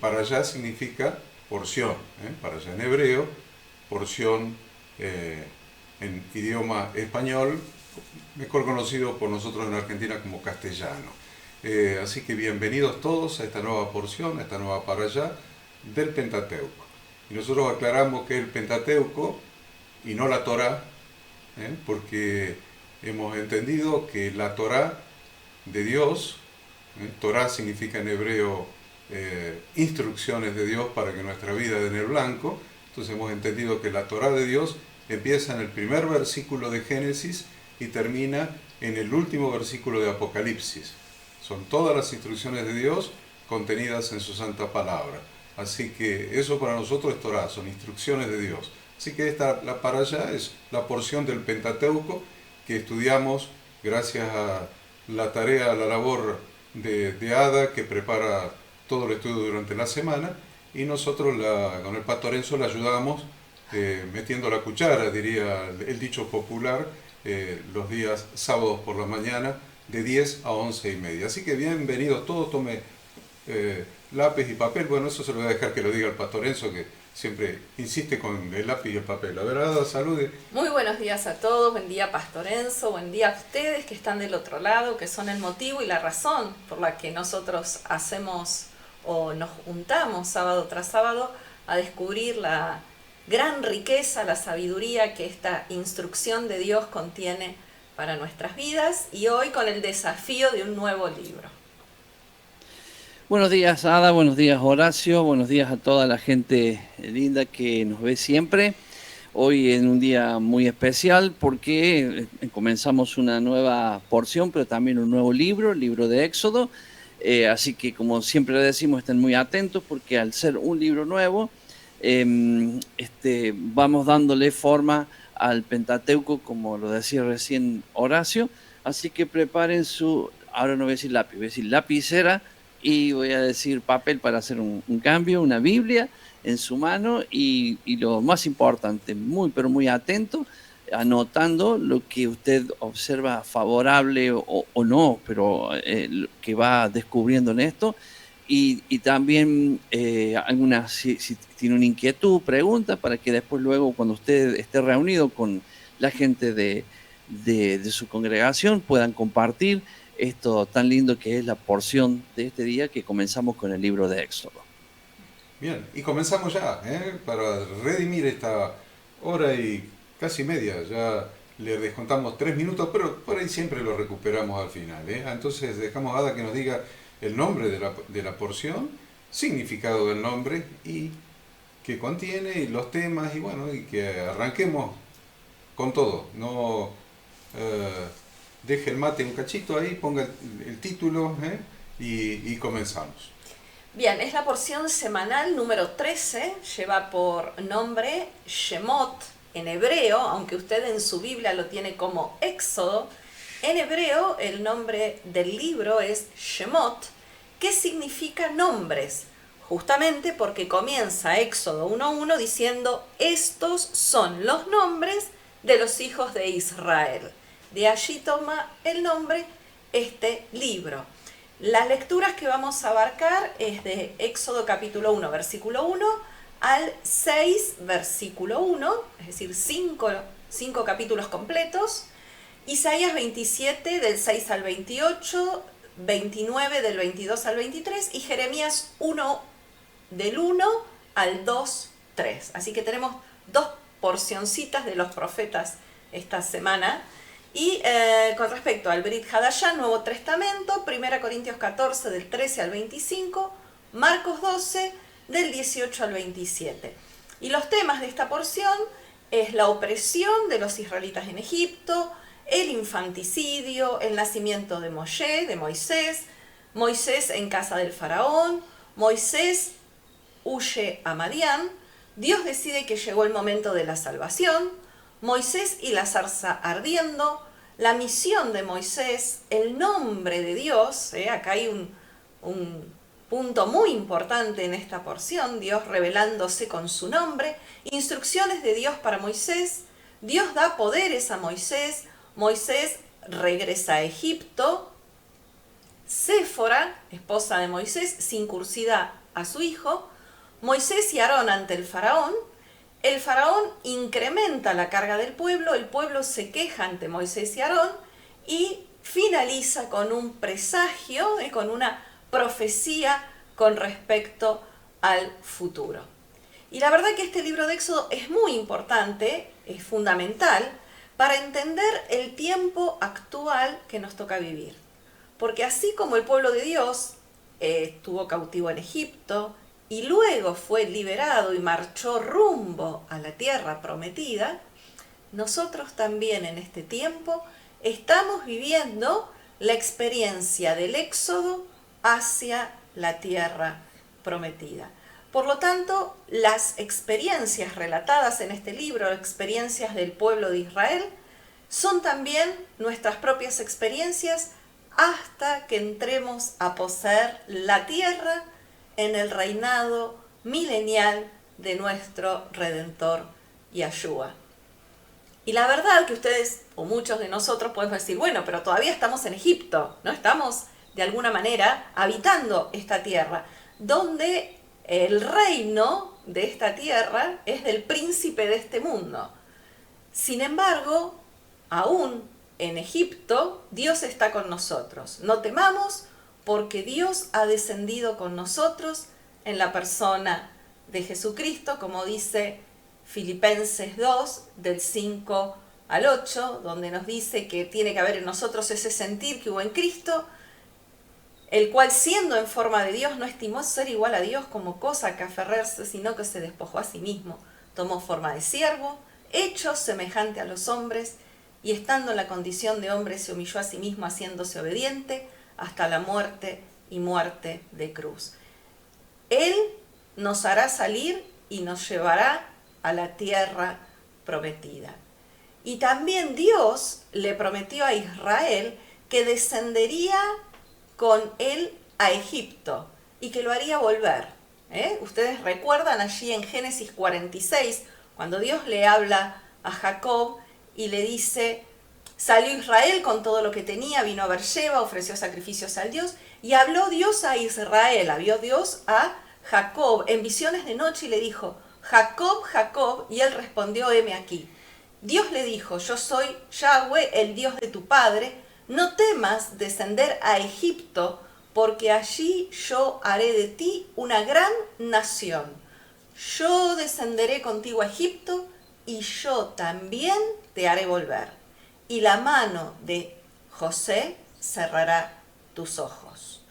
para allá significa porción, para allá en hebreo, porción en idioma español, mejor conocido por nosotros en Argentina como castellano. Así que bienvenidos todos a esta nueva porción, a esta nueva para allá del Pentateuco. Y nosotros aclaramos que el Pentateuco y no la Torá, porque hemos entendido que la Torá de Dios, Torá significa en hebreo instrucciones de Dios para que nuestra vida dé en el blanco. Entonces hemos entendido que la Torá de Dios empieza en el primer versículo de Génesis y termina en el último versículo de Apocalipsis. Son todas las instrucciones de Dios contenidas en su santa palabra. Así que eso para nosotros es Torá, son instrucciones de Dios. Así que la para allá es la porción del Pentateuco que estudiamos gracias a la tarea, a la labor de Ada, que prepara todo el estudio durante la semana, y nosotros con el Pastor Enzo le ayudamos metiendo la cuchara, diría el dicho popular, los días sábados por la mañana de 10 a 11:30. Así que bienvenidos todos, tome lápiz y papel. Bueno, eso se lo voy a dejar que lo diga el Pastor Enzo, que siempre insiste con el lápiz y el papel. A ver, Ada, salude. Muy buenos días a todos, buen día Pastor Enzo, buen día a ustedes que están del otro lado, que son el motivo y la razón por la que nosotros hacemos o nos juntamos sábado tras sábado a descubrir la gran riqueza, la sabiduría que esta instrucción de Dios contiene para nuestras vidas, y hoy con el desafío de un nuevo libro. Buenos días, Ada, buenos días, Horacio, buenos días a toda la gente linda que nos ve siempre. Hoy en un día muy especial porque comenzamos una nueva porción, pero también un nuevo libro, el libro de Éxodo. Así que, como siempre le decimos, estén muy atentos porque al ser un libro nuevo, vamos dándole forma al Pentateuco, como lo decía recién Horacio. Así que preparen ahora no voy a decir lápiz, voy a decir lapicera, y voy a decir papel para hacer un cambio, una Biblia en su mano, y lo más importante, muy pero muy atento, anotando lo que usted observa favorable o no, pero que va descubriendo en esto, y también si tiene una inquietud, pregunta, para que después luego cuando usted esté reunido con la gente de su congregación puedan compartir esto tan lindo que es la porción de este día, que comenzamos con el libro de Éxodo. Bien, y comenzamos ya, para redimir esta hora y casi media. Ya le descontamos 3 minutos, pero por ahí siempre lo recuperamos al final. Entonces dejamos a Ada que nos diga el nombre de la porción, significado del nombre y qué contiene, y los temas, y bueno, y que arranquemos con todo. No deje el mate un cachito ahí, ponga el título, y comenzamos. Bien, es la porción semanal número 13, lleva por nombre Shemot en hebreo, aunque usted en su Biblia lo tiene como Éxodo. En hebreo el nombre del libro es Shemot, que significa nombres, justamente porque comienza Éxodo 1:1 diciendo: estos son los nombres de los hijos de Israel. De allí toma el nombre este libro. Las lecturas que vamos a abarcar es de Éxodo capítulo 1, versículo 1 al 6, versículo 1, es decir, 5 capítulos completos. Isaías 27 del 6 al 28, 29 del 22 al 23 y Jeremías 1 del 1 al 2, 3. Así que tenemos 2 porcioncitas de los profetas esta semana. Y con respecto al Brit Hadashah, Nuevo Testamento, 1 Corintios 14 del 13 al 25, Marcos 12 del 18 al 27. Y los temas de esta porción es la opresión de los israelitas en Egipto, el infanticidio, el nacimiento de Moisés, Moisés en casa del faraón, Moisés huye a Madián, Dios decide que llegó el momento de la salvación, Moisés y la zarza ardiendo, la misión de Moisés, el nombre de Dios, acá hay un punto muy importante en esta porción, Dios revelándose con su nombre, instrucciones de Dios para Moisés, Dios da poderes a Moisés, Moisés regresa a Egipto, Séfora, esposa de Moisés, circuncida a su hijo, Moisés y Aarón ante el faraón incrementa la carga del pueblo, el pueblo se queja ante Moisés y Aarón y finaliza con un presagio, con una profecía con respecto al futuro. Y la verdad que este libro de Éxodo es muy importante, es fundamental, para entender el tiempo actual que nos toca vivir. Porque así como el pueblo de Dios estuvo cautivo en Egipto y luego fue liberado y marchó rumbo a la tierra prometida, nosotros también en este tiempo estamos viviendo la experiencia del éxodo hacia la tierra prometida. Por lo tanto, las experiencias relatadas en este libro, experiencias del pueblo de Israel, son también nuestras propias experiencias hasta que entremos a poseer la tierra en el reinado milenial de nuestro Redentor Yahshua. Y la verdad que ustedes, o muchos de nosotros, podemos decir, bueno, pero todavía estamos en Egipto, ¿no? Estamos de alguna manera habitando esta tierra, donde el reino de esta tierra es del príncipe de este mundo. Sin embargo, aún en Egipto, Dios está con nosotros. No temamos, porque Dios ha descendido con nosotros en la persona de Jesucristo, como dice Filipenses 2, del 5 al 8, donde nos dice que tiene que haber en nosotros ese sentir que hubo en Cristo, el cual siendo en forma de Dios no estimó ser igual a Dios como cosa que aferrarse, sino que se despojó a sí mismo, tomó forma de siervo, hecho semejante a los hombres, y estando en la condición de hombre se humilló a sí mismo haciéndose obediente hasta la muerte y muerte de cruz. Él nos hará salir y nos llevará a la tierra prometida. Y también Dios le prometió a Israel que descendería con él a Egipto y que lo haría volver. Ustedes recuerdan allí en Génesis 46, cuando Dios le habla a Jacob y le dice, salió Israel con todo lo que tenía, vino a Beersheba, ofreció sacrificios al Dios, y habló Dios a Israel, habló Dios a Jacob en visiones de noche y le dijo, Jacob, Jacob, y él respondió, heme aquí. Dios le dijo, yo soy Yahweh, el Dios de tu padre, no temas descender a Egipto, porque allí yo haré de ti una gran nación. Yo descenderé contigo a Egipto, y yo también te haré volver. Y la mano de José cerrará tus ojos.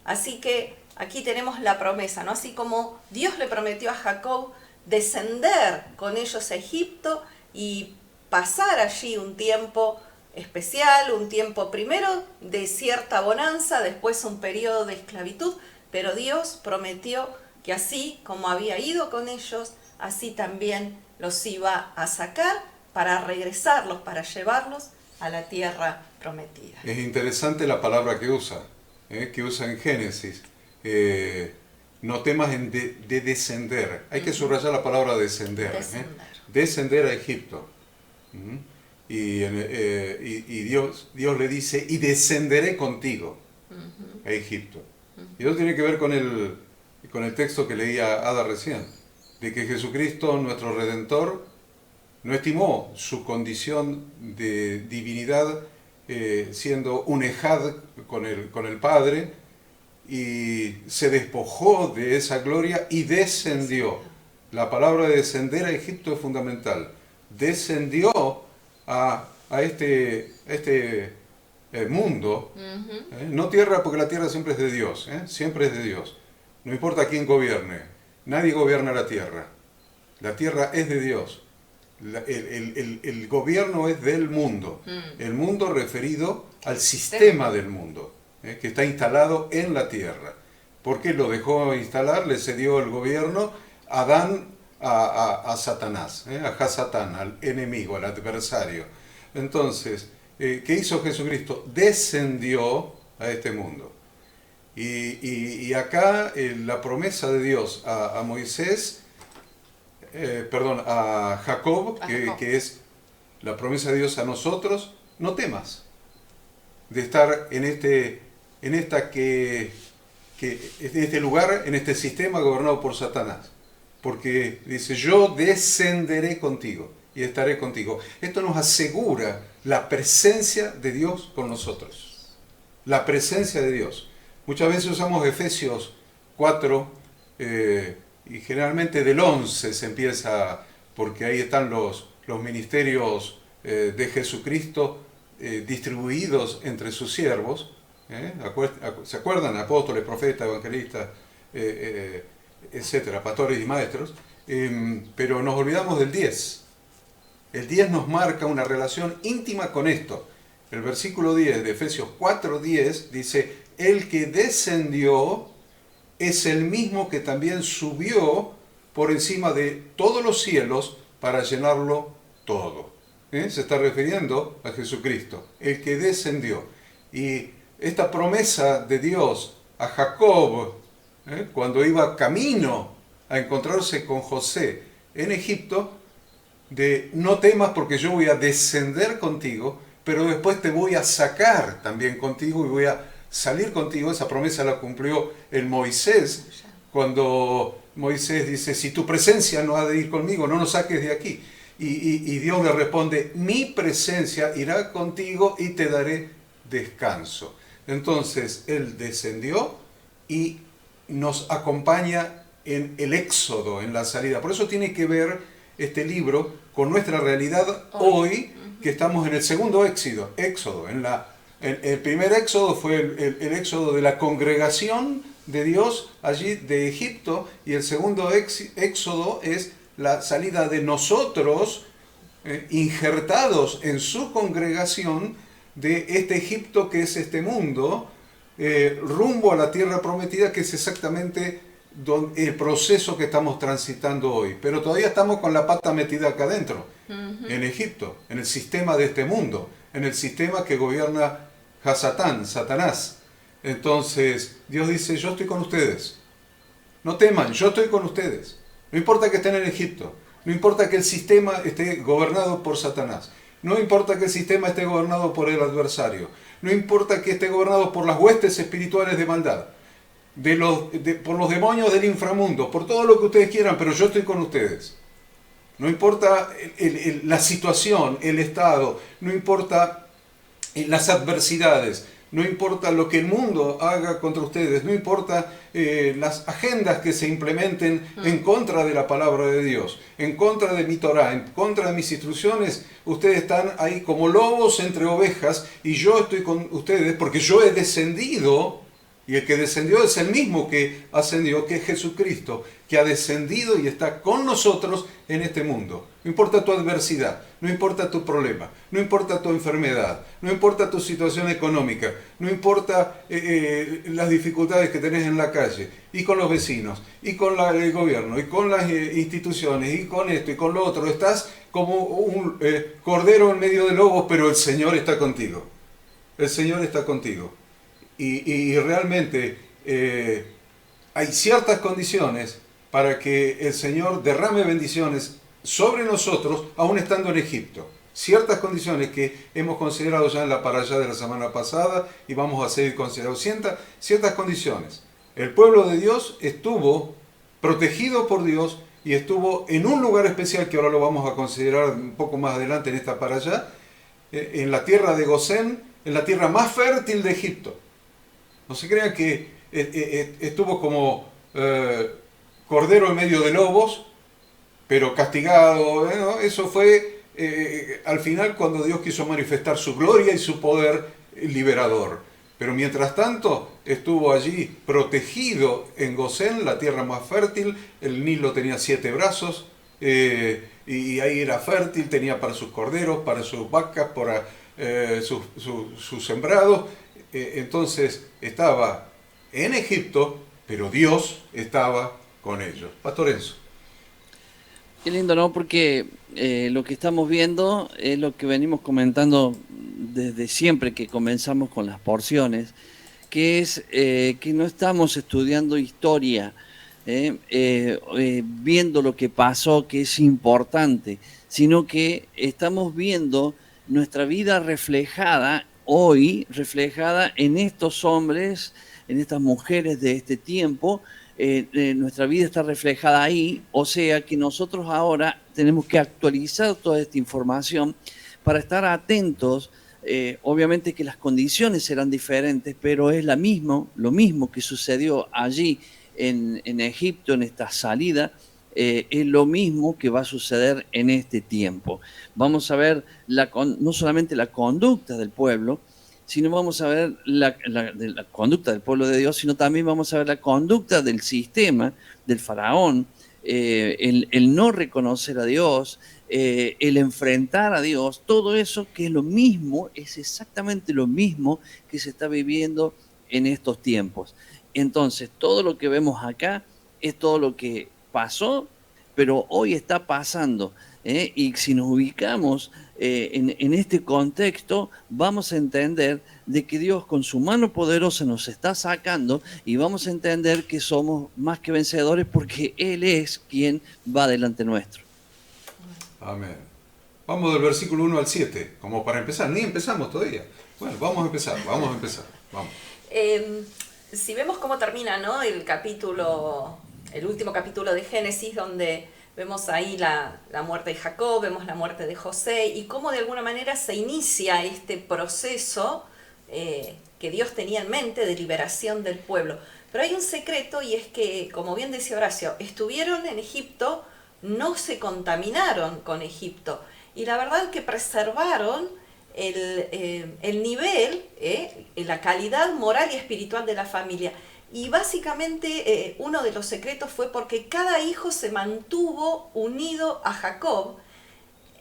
Así que aquí tenemos la promesa, ¿no? Así como Dios le prometió a Jacob descender con ellos a Egipto y pasar allí un tiempo especial, un tiempo primero de cierta bonanza, después un periodo de esclavitud, pero Dios prometió que así como había ido con ellos, así también los iba a sacar para regresarlos, para llevarlos a la tierra prometida. Es interesante la palabra que usa en Génesis. No temas de descender. Hay que subrayar la palabra descender. Descender a Egipto. Y Dios le dice, y descenderé contigo a Egipto. Y eso tiene que ver con el texto que leía Ada recién, de que Jesucristo, nuestro Redentor, no estimó su condición de divinidad siendo un ejad con el Padre, y se despojó de esa gloria y descendió. La palabra de descender a Egipto es fundamental. Descendió a este mundo, no tierra, porque la tierra siempre es de Dios, siempre es de Dios. No importa quién gobierne, nadie gobierna la tierra es de Dios. El gobierno es del mundo, el mundo referido al sistema del mundo, que está instalado en la tierra. ¿Por qué lo dejó instalar? Le cedió el gobierno a Adán a Satanás, a Hasatán, al enemigo, al adversario. Entonces, ¿qué hizo Jesucristo? Descendió a este mundo. Y acá la promesa de Dios a Moisés, a Jacob, que es la promesa de Dios a nosotros, no temas de estar en esta que que en este lugar, en este sistema gobernado por Satanás. Porque dice, yo descenderé contigo y estaré contigo. Esto nos asegura la presencia de Dios con nosotros. La presencia de Dios. Muchas veces usamos Efesios 4 y generalmente del 11 se empieza, porque ahí están los ministerios de Jesucristo distribuidos entre sus siervos. ¿Se acuerdan? Apóstoles, profetas, evangelistas, etcétera, pastores y maestros. Pero nos olvidamos del 10. El 10 nos marca una relación íntima con esto. El versículo 10 de Efesios 4:10 dice, el que descendió es el mismo que también subió por encima de todos los cielos para llenarlo todo. Se está refiriendo a Jesucristo, el que descendió. Y esta promesa de Dios a Jacob, cuando iba camino a encontrarse con José en Egipto, de no temas porque yo voy a descender contigo, pero después te voy a sacar también contigo y voy a salir contigo. Esa promesa la cumplió el Moisés, cuando Moisés dice, si tu presencia no ha de ir conmigo, no nos saques de aquí. Y Dios le responde, mi presencia irá contigo y te daré descanso. Entonces, Él descendió y nos acompaña en el éxodo, en la salida. Por eso tiene que ver este libro con nuestra realidad hoy, que estamos en el segundo éxodo. El primer éxodo fue el éxodo de la congregación de Dios allí de Egipto, y el segundo éxodo es la salida de nosotros, injertados en su congregación, de este Egipto que es este mundo, rumbo a la tierra prometida, que es exactamente el proceso que estamos transitando hoy. Pero todavía estamos con la pata metida acá adentro, en Egipto, en el sistema de este mundo, en el sistema que gobierna Satanás. Entonces Dios dice, yo estoy con ustedes, no teman, yo estoy con ustedes. No importa que estén en Egipto, no importa que el sistema esté gobernado por Satanás, no importa que el sistema esté gobernado por el adversario, no importa que esté gobernado por las huestes espirituales de maldad, por los demonios del inframundo, por todo lo que ustedes quieran, pero yo estoy con ustedes. No importa la situación, el estado, no importa las adversidades, no importa lo que el mundo haga contra ustedes, no importa las agendas que se implementen en contra de la palabra de Dios, en contra de mi Torah, en contra de mis instrucciones. Ustedes están ahí como lobos entre ovejas y yo estoy con ustedes porque yo he descendido, y el que descendió es el mismo que ascendió, que es Jesucristo, que ha descendido y está con nosotros en este mundo. No importa tu adversidad, no importa tu problema, no importa tu enfermedad, no importa tu situación económica, no importa las dificultades que tenés en la calle, y con los vecinos, y con el gobierno, y con las instituciones, y con esto, y con lo otro. Estás como un cordero en medio de lobos, pero el Señor está contigo. El Señor está contigo. Y realmente hay ciertas condiciones para que el Señor derrame bendiciones sobre nosotros, aún estando en Egipto. Ciertas condiciones que hemos considerado ya en la parashá de la semana pasada y vamos a seguir considerando. Ciertas condiciones. El pueblo de Dios estuvo protegido por Dios y estuvo en un lugar especial que ahora lo vamos a considerar un poco más adelante en esta parashá, en la tierra de Gosén, en la tierra más fértil de Egipto. No se crean que estuvo como cordero en medio de lobos, pero castigado. ¿No? Eso fue al final cuando Dios quiso manifestar su gloria y su poder liberador. Pero mientras tanto estuvo allí protegido en Gosén, la tierra más fértil. El Nilo tenía 7 brazos y ahí era fértil, tenía para sus corderos, para sus vacas, para sus sembrados. Entonces estaba en Egipto, pero Dios estaba con ellos. Pastor Enzo. Qué lindo, ¿no? Porque lo que estamos viendo es lo que venimos comentando desde siempre que comenzamos con las porciones, que es que no estamos estudiando historia, viendo lo que pasó, que es importante, sino que estamos viendo nuestra vida reflejada hoy, reflejada en estos hombres en estas mujeres de este tiempo, nuestra vida está reflejada ahí, o sea que nosotros ahora tenemos que actualizar toda esta información para estar atentos. Obviamente que las condiciones serán diferentes, pero es lo mismo que sucedió allí en Egipto, en esta salida, es lo mismo que va a suceder en este tiempo. Vamos a ver no solamente la conducta del pueblo, sino vamos a ver la conducta del pueblo de Dios, sino también vamos a ver la conducta del sistema, del faraón, el no reconocer a Dios, el enfrentar a Dios, todo eso que es lo mismo, es exactamente lo mismo que se está viviendo en estos tiempos. Entonces, todo lo que vemos acá es todo lo que pasó, pero hoy está pasando. Y si nos ubicamos en este contexto, vamos a entender de que Dios con su mano poderosa nos está sacando y vamos a entender que somos más que vencedores porque Él es quien va delante nuestro. Amén. Vamos del versículo 1 al 7, como para empezar. Ni empezamos todavía. Bueno, vamos a empezar. Vamos. Si vemos cómo termina, ¿no?, el último capítulo de Génesis, donde vemos ahí la muerte de Jacob, vemos la muerte de José, y cómo de alguna manera se inicia este proceso que Dios tenía en mente de liberación del pueblo. Pero hay un secreto, y es que, como bien decía Horacio, estuvieron en Egipto, no se contaminaron con Egipto, y la verdad que preservaron el nivel, la calidad moral y espiritual de la familia. Y básicamente uno de los secretos fue porque cada hijo se mantuvo unido a Jacob,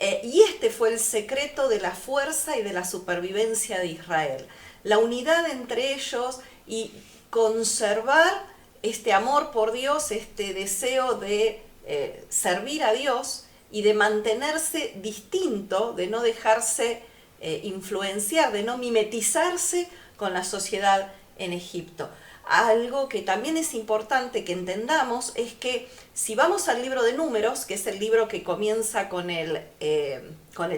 y este fue el secreto de la fuerza y de la supervivencia de Israel. La unidad entre ellos y conservar este amor por Dios, este deseo de servir a Dios y de mantenerse distinto, de no dejarse influenciar, de no mimetizarse con la sociedad en Egipto. Algo que también es importante que entendamos es que si vamos al libro de Números, que es el libro que comienza con el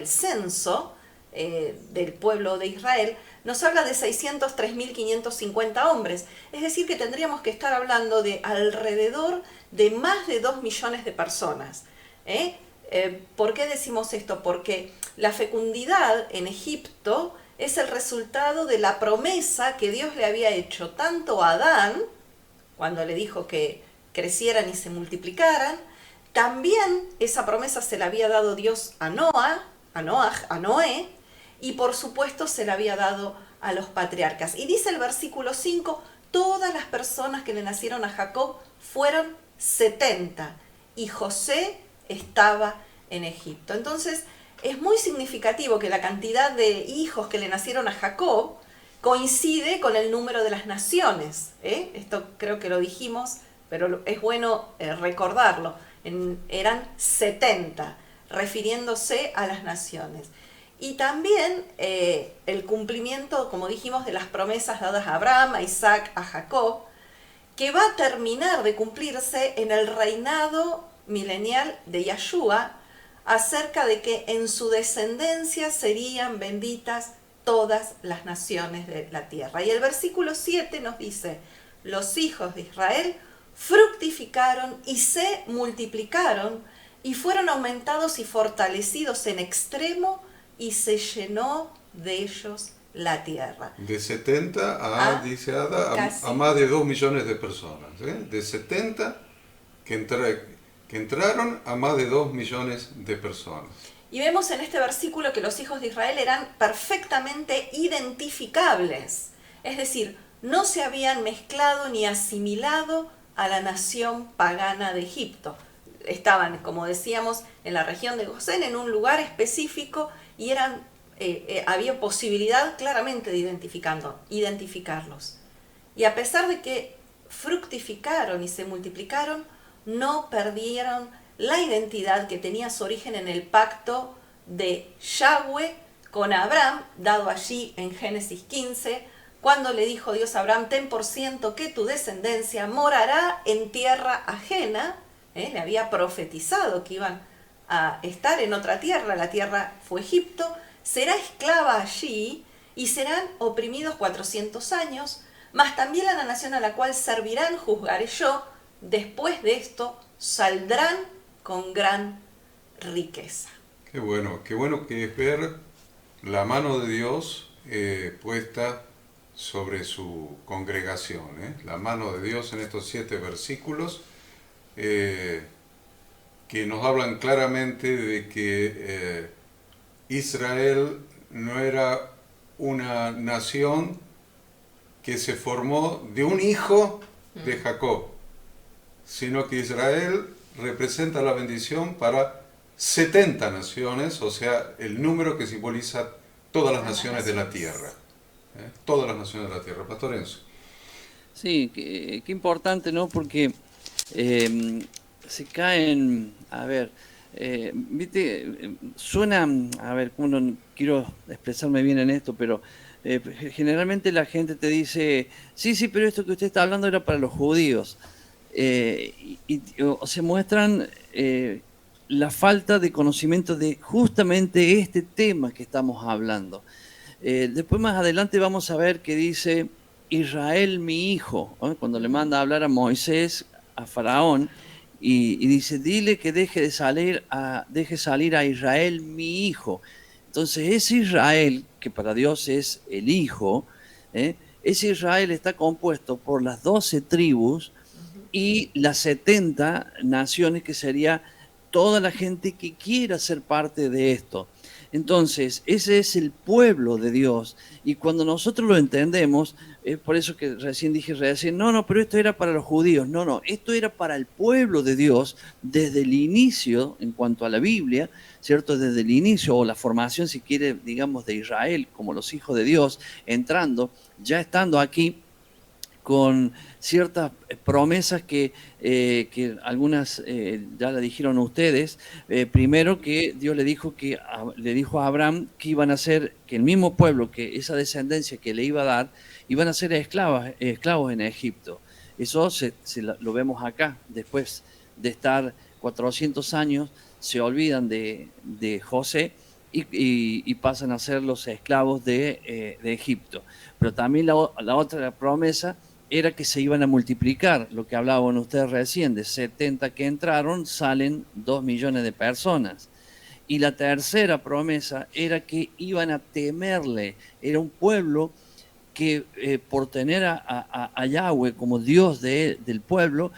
censo del pueblo de Israel, nos habla de 603.550 hombres. Es decir, que tendríamos que estar hablando de alrededor de más de 2 millones de personas. ¿Por qué decimos esto? Porque la fecundidad en Egipto es el resultado de la promesa que Dios le había hecho tanto a Adán, cuando le dijo que crecieran y se multiplicaran. También esa promesa se la había dado Dios a Noé, y por supuesto se la había dado a los patriarcas. Y dice el versículo 5, todas las personas que le nacieron a Jacob fueron 70, y José estaba en Egipto. Entonces, es muy significativo que la cantidad de hijos que le nacieron a Jacob coincide con el número de las naciones. Esto creo que lo dijimos, pero es bueno recordarlo. Eran 70, refiriéndose a las naciones. Y también el cumplimiento, como dijimos, de las promesas dadas a Abraham, a Isaac, a Jacob, que va a terminar de cumplirse en el reinado milenial de Yahshua, acerca de que en su descendencia serían benditas todas las naciones de la tierra. Y el versículo 7 nos dice, los hijos de Israel fructificaron y se multiplicaron, y fueron aumentados y fortalecidos en extremo, y se llenó de ellos la tierra. De 70 dice Ada, a más de 2 millones de personas. De 70 que entraron a más de 2 millones de personas. Y vemos en este versículo que los hijos de Israel eran perfectamente identificables. Es decir, no se habían mezclado ni asimilado a la nación pagana de Egipto. Estaban, como decíamos, en la región de Gosén, en un lugar específico, y había posibilidad claramente de identificarlos. Y a pesar de que fructificaron y se multiplicaron, no perdieron la identidad que tenía su origen en el pacto de Yahweh con Abraham, dado allí en Génesis 15, cuando le dijo Dios a Abraham, ten por ciento que tu descendencia morará en tierra ajena. Le había profetizado que iban a estar en otra tierra, la tierra fue Egipto, será esclava allí y serán oprimidos 400 años, mas también a la nación a la cual servirán juzgaré yo, después de esto saldrán con gran riqueza. Qué bueno que es ver la mano de Dios puesta sobre su congregación, la mano de Dios en estos 7 versículos que nos hablan claramente de que Israel no era una nación que se formó de un hijo de Jacob, sino que Israel representa la bendición para 70 naciones, o sea, el número que simboliza todas las naciones de la tierra. Todas las naciones de la tierra. Pastor Enzo. Sí, qué importante, ¿no? Porque se caen, a ver, viste, suena, a ver, no quiero expresarme bien en esto, pero generalmente la gente te dice, sí, pero esto que usted está hablando era para los judíos. O se muestran la falta de conocimiento de justamente este tema que estamos hablando. Después más adelante vamos a ver que dice Israel mi hijo, ¿no? Cuando le manda a hablar a Moisés, a Faraón, y dice, dile que deje salir a Israel mi hijo. Entonces ese Israel, que para Dios es el hijo, ese Israel está compuesto por las 12 tribus y las 70 naciones, que sería toda la gente que quiera ser parte de esto. Entonces, ese es el pueblo de Dios. Y cuando nosotros lo entendemos, es por eso que dije, no, pero esto era para los judíos. No, esto era para el pueblo de Dios desde el inicio, en cuanto a la Biblia, ¿cierto? Desde el inicio, o la formación, si quiere, digamos, de Israel, como los hijos de Dios, entrando, ya estando aquí, con ciertas promesas que algunas ya la dijeron ustedes. Primero, que Dios le dijo a Abraham que iban a ser, que el mismo pueblo, que esa descendencia que le iba a dar, iban a ser esclavos en Egipto. Eso lo vemos acá. Después de estar 400 años, se olvidan de José y pasan a ser los esclavos de Egipto. Pero también la otra promesa era que se iban a multiplicar, lo que hablaban ustedes recién, de 70 que entraron, salen 2 millones de personas. Y la tercera promesa era que iban a temerle, era un pueblo que por tener a Yahweh como Dios del pueblo,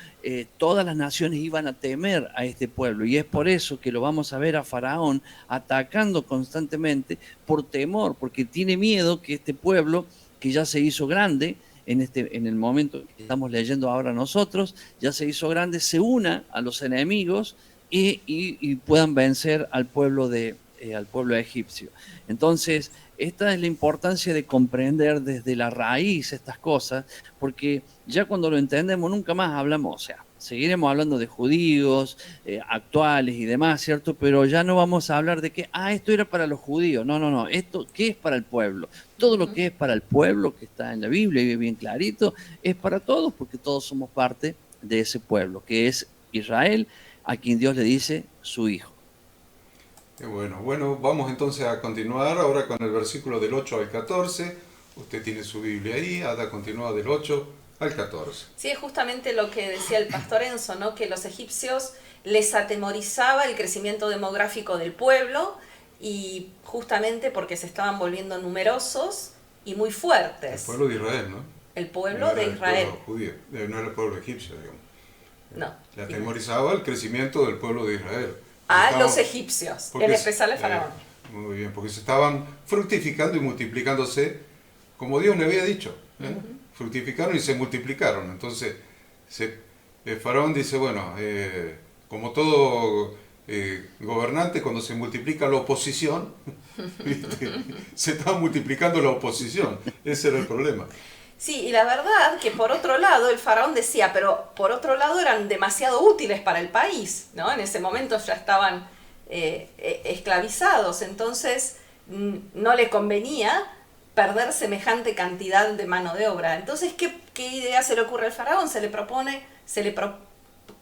todas las naciones iban a temer a este pueblo. Y es por eso que lo vamos a ver a Faraón atacando constantemente por temor, porque tiene miedo que este pueblo, que ya se hizo grande, en el momento que estamos leyendo ahora nosotros, ya se hizo grande, se una a los enemigos y puedan vencer al pueblo egipcio. Entonces, esta es la importancia de comprender desde la raíz estas cosas, porque ya cuando lo entendemos nunca más hablamos, o sea, seguiremos hablando de judíos actuales y demás, ¿cierto? Pero ya no vamos a hablar de que, esto era para los judíos. No, esto, ¿qué es para el pueblo? Todo lo que es para el pueblo, que está en la Biblia y bien clarito, es para todos, porque todos somos parte de ese pueblo, que es Israel, a quien Dios le dice su hijo. Qué bueno. Bueno, vamos entonces a continuar ahora con el versículo del 8 al 14. Usted tiene su Biblia ahí, Ada continúa del 8 al 14. Sí, es justamente lo que decía el pastor Enzo, ¿no? Que los egipcios les atemorizaba el crecimiento demográfico del pueblo, y justamente porque se estaban volviendo numerosos y muy fuertes. El pueblo de Israel, ¿no? El pueblo de Israel. El pueblo judío, no era el pueblo egipcio, digamos. No. Le atemorizaba el crecimiento del pueblo de Israel. Los egipcios, en especial el faraón. Muy bien, porque se estaban fructificando y multiplicándose como Dios le había dicho. Fructificaron y se multiplicaron. Entonces, el faraón dice, bueno, como todo gobernante, cuando se multiplica la oposición, se estaba multiplicando la oposición. Ese era el problema. Sí, y la verdad que por otro lado, el faraón decía, pero por otro lado eran demasiado útiles para el país, ¿no? En ese momento ya estaban esclavizados, entonces no le convenía perder semejante cantidad de mano de obra. Entonces, ¿qué idea se le ocurre al faraón? Se le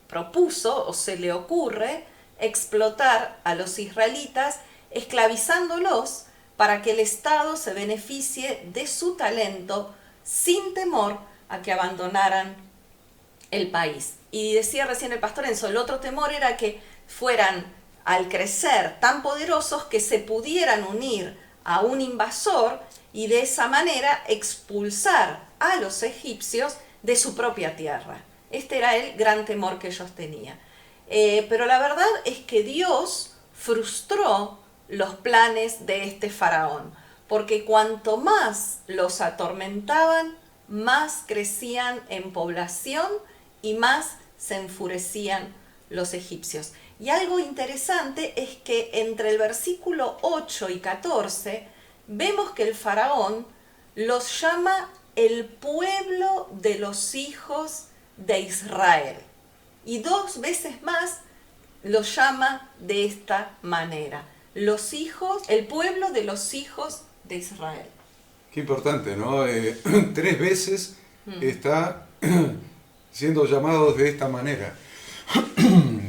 propuso o se le ocurre explotar a los israelitas esclavizándolos para que el Estado se beneficie de su talento sin temor a que abandonaran el país. Y decía recién el pastor Enzo, el otro temor era que fueran, al crecer, tan poderosos que se pudieran unir a un invasor y de esa manera expulsar a los egipcios de su propia tierra. Este era el gran temor que ellos tenían. Pero la verdad es que Dios frustró los planes de este faraón, porque cuanto más los atormentaban, más crecían en población y más se enfurecían los egipcios. Y algo interesante es que entre el versículo 8 y 14 vemos que el faraón los llama el pueblo de los hijos de Israel. Y 2 veces más los llama de esta manera. Los hijos, el pueblo de los hijos de Israel. Qué importante, ¿no? 3 veces está siendo llamados de esta manera.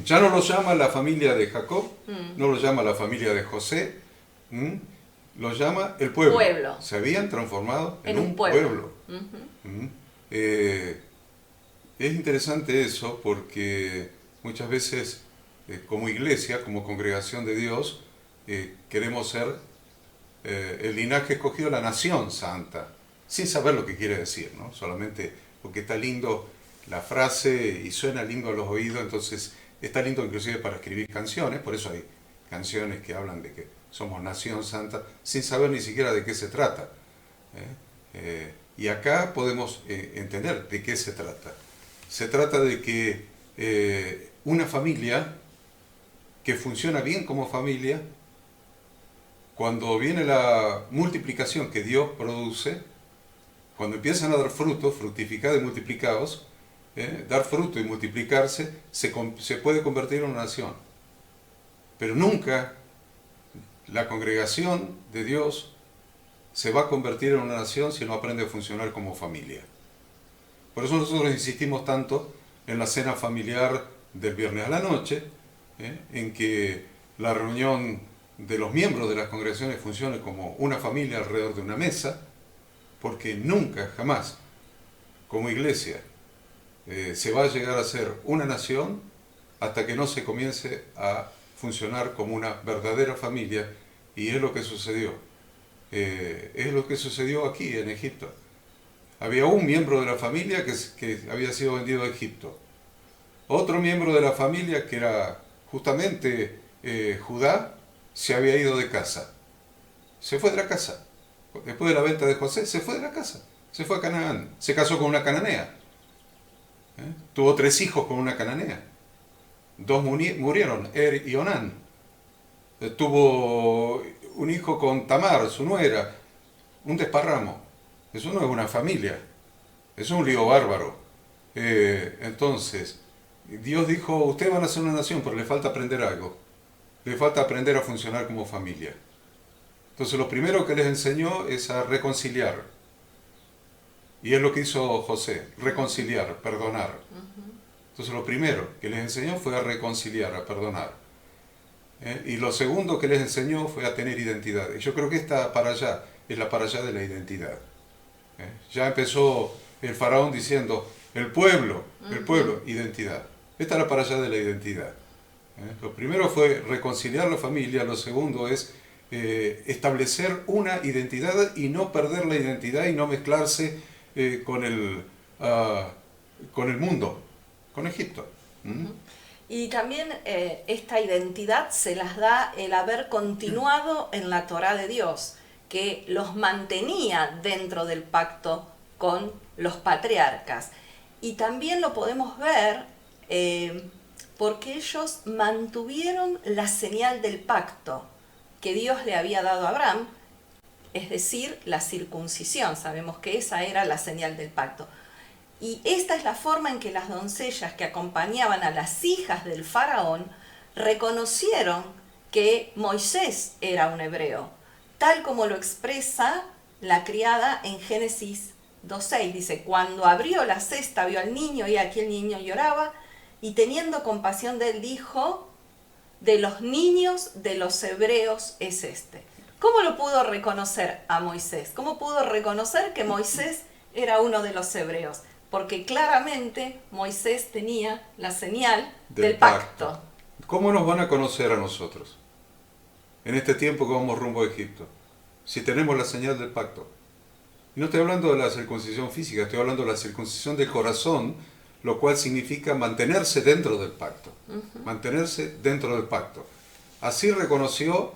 Ya no lo llama la familia de Jacob, no lo llama la familia de José, lo llama el pueblo. Se habían transformado en un pueblo. Es interesante eso porque muchas veces como iglesia, como congregación de Dios, queremos ser el linaje escogido, la nación santa, sin saber lo que quiere decir, ¿no? Solamente porque está lindo la frase y suena lindo a los oídos, entonces está lindo inclusive para escribir canciones, por eso hay canciones que hablan de que somos nación santa, sin saber ni siquiera de qué se trata. Y acá podemos entender de qué se trata. Se trata de que una familia que funciona bien como familia, cuando viene la multiplicación que Dios produce, cuando empiezan a dar frutos, fructificad y multiplicados, dar fruto y multiplicarse, se puede convertir en una nación. Pero nunca la congregación de Dios se va a convertir en una nación si no aprende a funcionar como familia. Por eso nosotros insistimos tanto en la cena familiar del viernes a la noche, en que la reunión de los miembros de las congregaciones funcione como una familia alrededor de una mesa, porque nunca, jamás, como iglesia, se va a llegar a ser una nación hasta que no se comience a funcionar como una verdadera familia, y es lo que sucedió. Es lo que sucedió aquí en Egipto. Había un miembro de la familia que había sido vendido a Egipto. Otro miembro de la familia, que era justamente Judá, se había ido de casa. Se fue de la casa. Después de la venta de José, se fue de la casa. Se fue a Canaán. Se casó con una cananea. Tuvo 3 hijos con una cananea. 2 murieron, Er y Onán. Tuvo un hijo con Tamar, su nuera. Un desparramo. Eso no es una familia. Eso es un lío bárbaro. Entonces, Dios dijo, ustedes van a ser una nación, pero les falta aprender algo. Les falta aprender a funcionar como familia. Entonces, lo primero que les enseñó es a reconciliar. Y es lo que hizo José, reconciliar, perdonar. Entonces, lo primero que les enseñó fue a reconciliar, a perdonar. Y lo segundo que les enseñó fue a tener identidad. Y yo creo que esta para allá es la para allá de la identidad. Ya empezó el faraón diciendo, el pueblo, identidad. Esta es la para allá de la identidad. Lo primero fue reconciliar la familia, lo segundo es establecer una identidad y no perder la identidad y no mezclarse con el mundo, con Egipto. Y también esta identidad se las da el haber continuado en la Torá de Dios, que los mantenía dentro del pacto con los patriarcas. Y también lo podemos ver porque ellos mantuvieron la señal del pacto que Dios le había dado a Abraham, es decir, la circuncisión. Sabemos que esa era la señal del pacto. Y esta es la forma en que las doncellas que acompañaban a las hijas del faraón reconocieron que Moisés era un hebreo, tal como lo expresa la criada en Génesis 2:6. Dice, cuando abrió la cesta vio al niño y aquí el niño lloraba, y teniendo compasión de él dijo, de los niños de los hebreos es este. ¿Cómo lo pudo reconocer a Moisés? ¿Cómo pudo reconocer que Moisés era uno de los hebreos, porque claramente Moisés tenía la señal del pacto. ¿Cómo nos van a conocer a nosotros en este tiempo que vamos rumbo a Egipto? Si tenemos la señal del pacto. Y no estoy hablando de la circuncisión física, estoy hablando de la circuncisión del corazón, lo cual significa mantenerse dentro del pacto. Mantenerse dentro del pacto. Así reconoció,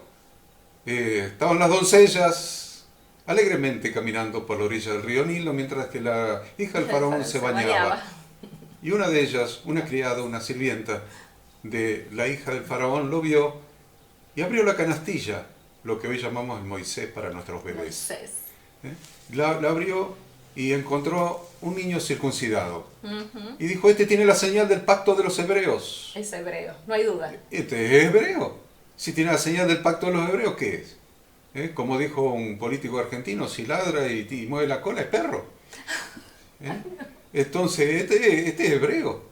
estaban las doncellas alegremente caminando por la orilla del río Nilo, mientras que la hija del faraón se bañaba. Y una de ellas, una criada, una sirvienta de la hija del faraón, lo vio y abrió la canastilla, lo que hoy llamamos el Moisés para nuestros bebés. Moisés. La abrió y encontró un niño circuncidado. Y dijo, este tiene la señal del pacto de los hebreos. Es hebreo, no hay duda. Este es hebreo. Si tiene la señal del pacto de los hebreos, ¿qué es? Como dijo un político argentino, si ladra y mueve la cola es perro. Entonces, este es hebreo.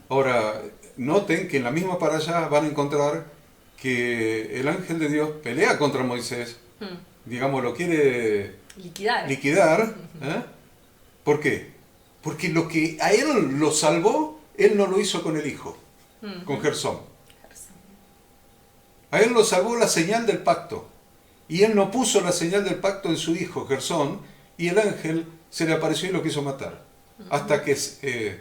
Ahora, noten que en la misma para allá van a encontrar que el ángel de Dios pelea contra Moisés, digamos, lo quiere liquidar. ¿Por qué? Porque lo que a él lo salvó, él no lo hizo con el hijo, con Gersón. A él lo salvó la señal del pacto. Y él no puso la señal del pacto en su hijo, Gersón, y el ángel se le apareció y lo quiso matar. Hasta que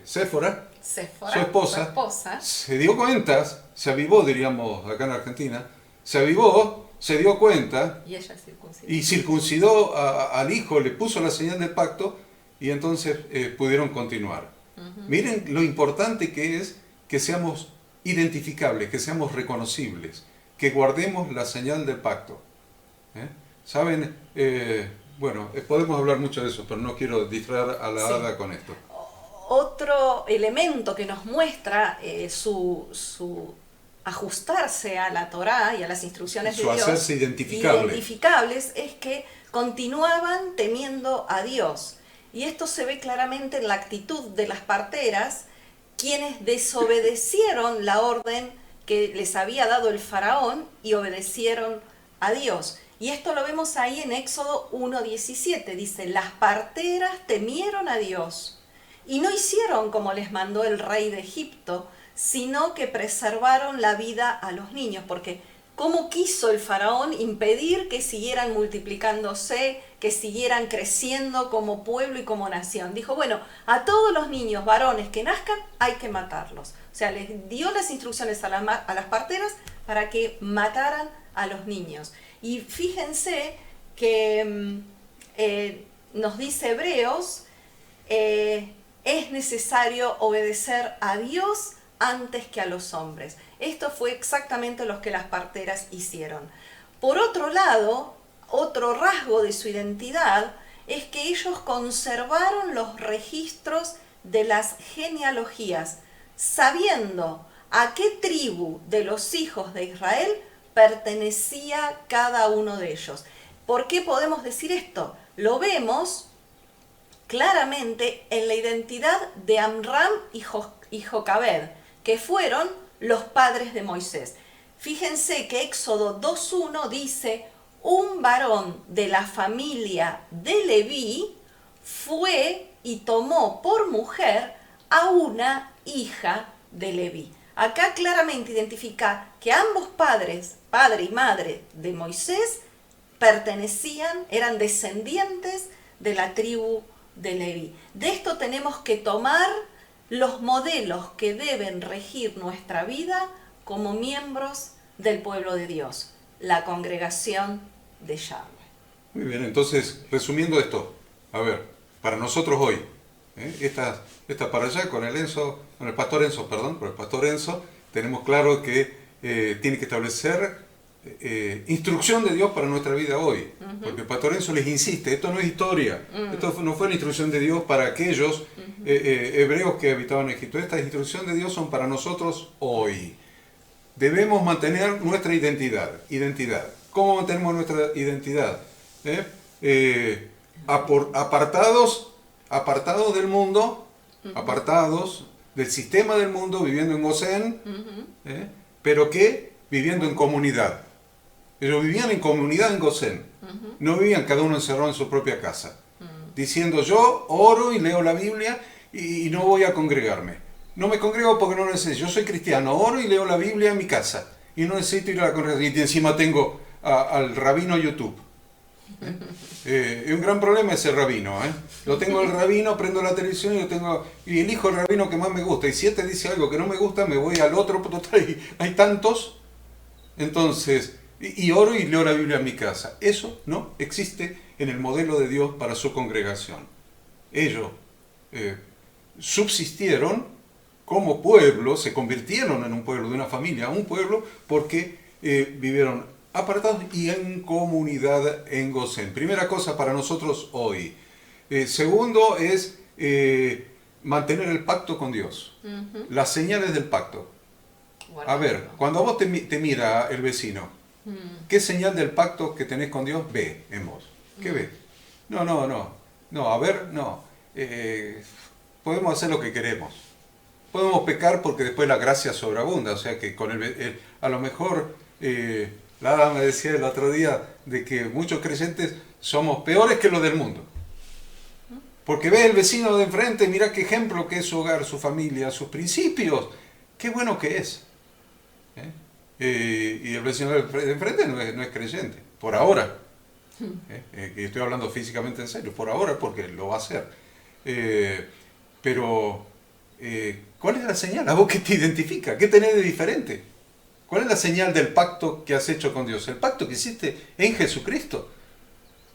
Séfora, su esposa, se dio cuenta, se avivó, diríamos acá en Argentina, se avivó, se dio cuenta y ella circuncidó. Y circuncidó al hijo, le puso la señal del pacto y entonces pudieron continuar. Miren lo importante que es que seamos identificables, que seamos reconocibles, que guardemos la señal del pacto. ¿Saben? Bueno, podemos hablar mucho de eso, pero no quiero distraer a la hada con esto. Otro elemento que nos muestra su ajustarse a la Torá y a las instrucciones de Dios, hacerse identificables, es que continuaban temiendo a Dios. Y esto se ve claramente en la actitud de las parteras, quienes desobedecieron la orden que les había dado el faraón y obedecieron a Dios. Y esto lo vemos ahí en Éxodo 1:17. Dice, las parteras temieron a Dios y no hicieron como les mandó el rey de Egipto, sino que preservaron la vida a los niños. Porque ¿cómo quiso el faraón impedir que siguieran multiplicándose, que siguieran creciendo como pueblo y como nación? Dijo, bueno, a todos los niños varones que nazcan hay que matarlos. O sea, les dio las instrucciones a las parteras para que mataran a los niños. Y fíjense que nos dice Hebreos, es necesario obedecer a Dios antes que a los hombres. Esto fue exactamente lo que las parteras hicieron. Por otro lado, otro rasgo de su identidad es que ellos conservaron los registros de las genealogías, sabiendo a qué tribu de los hijos de Israel pertenecía cada uno de ellos. ¿Por qué podemos decir esto? Lo vemos claramente en la identidad de Amram y Jocabed, que fueron los padres de Moisés. Fíjense que Éxodo 2:1 dice, un varón de la familia de Leví fue y tomó por mujer a una hija de Leví. Acá claramente identifica que ambos padres, padre y madre de Moisés, eran descendientes de la tribu de Leví. De esto tenemos que tomar los modelos que deben regir nuestra vida como miembros del pueblo de Dios, la congregación de Yahweh. Muy bien, entonces, resumiendo esto, a ver, para nosotros hoy, esta para allá con el pastor Enzo, tenemos claro que tiene que establecer instrucción de Dios para nuestra vida hoy. Porque el pastor Enzo les insiste, esto no es historia, esto no fue la instrucción de Dios para aquellos hebreos que habitaban en Egipto. Esta instrucción de Dios son para nosotros hoy. Debemos mantener nuestra identidad. ¿Cómo mantenemos nuestra identidad? Apartados del mundo, apartados del sistema del mundo, viviendo en Gosén, pero que viviendo en comunidad. Ellos vivían en comunidad en Gosén, no vivían cada uno encerrado en su propia casa. diciendo yo oro y leo la Biblia y no voy a congregarme. No me congrego porque no necesito. Yo soy cristiano, oro y leo la Biblia en mi casa y no necesito ir a la congregación. Y encima tengo al rabino YouTube. Es un gran problema ese rabino. Lo tengo el rabino, prendo la televisión y elijo el rabino que más me gusta. Y si este dice algo que no me gusta, me voy al otro. Total, hay tantos. Entonces, y oro y leo la Biblia en mi casa. Eso no existe en el modelo de Dios para su congregación. Ellos subsistieron como pueblo, se convirtieron en un pueblo, de una familia a un pueblo, porque vivieron apartados y en comunidad en Gosén. Primera cosa para nosotros hoy. Segundo es mantener el pacto con Dios. Las señales del pacto. A ver, cuando a vos te mira el vecino, ¿qué señal del pacto que tenés con Dios ve en vos? ¿Qué ve? No, a ver, no. Podemos hacer lo que queremos. Podemos pecar porque después la gracia sobreabunda, o sea que con a lo mejor, Lara me decía el otro día de que muchos creyentes somos peores que los del mundo. Porque ve el vecino de enfrente, mira qué ejemplo que es su hogar, su familia, sus principios, qué bueno que es. Y el vecino de enfrente no es creyente, por ahora. Y estoy hablando físicamente en serio, por ahora porque lo va a hacer. Pero, ¿cuál es la señal? ¿A vos qué te identifica? ¿Qué tenés de diferente? ¿Cuál es la señal del pacto que has hecho con Dios? El pacto que hiciste en Jesucristo.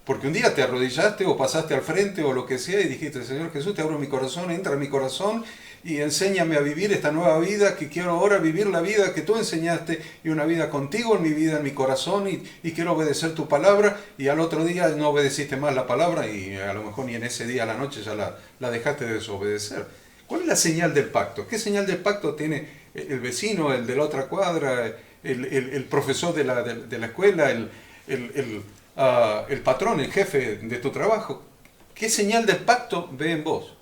Porque un día te arrodillaste o pasaste al frente o lo que sea y dijiste, Señor Jesús, te abro mi corazón, entra en mi corazón y enséñame a vivir esta nueva vida, que quiero ahora vivir la vida que tú enseñaste y una vida contigo en mi vida, en mi corazón y quiero obedecer tu palabra, y al otro día no obedeciste más la palabra y a lo mejor ni en ese día a la noche ya la dejaste de desobedecer. ¿Cuál es la señal del pacto? ¿Qué señal del pacto tiene el vecino, el de la otra cuadra, el profesor de la escuela, el patrón, el jefe de tu trabajo? ¿Qué señal del pacto ve en vos?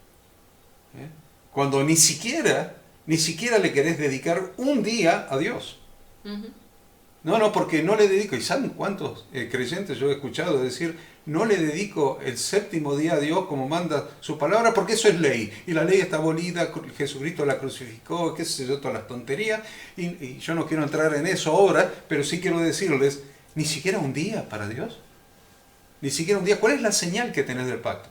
Cuando ni siquiera le querés dedicar un día a Dios. No, porque no le dedico. ¿Y saben cuántos creyentes yo he escuchado decir, no le dedico el séptimo día a Dios como manda su palabra, porque eso es ley? Y la ley está abolida, Jesucristo la crucificó, qué sé yo, todas las tonterías. Y yo no quiero entrar en eso ahora, pero sí quiero decirles, ni siquiera un día para Dios. Ni siquiera un día. ¿Cuál es la señal que tenés del pacto?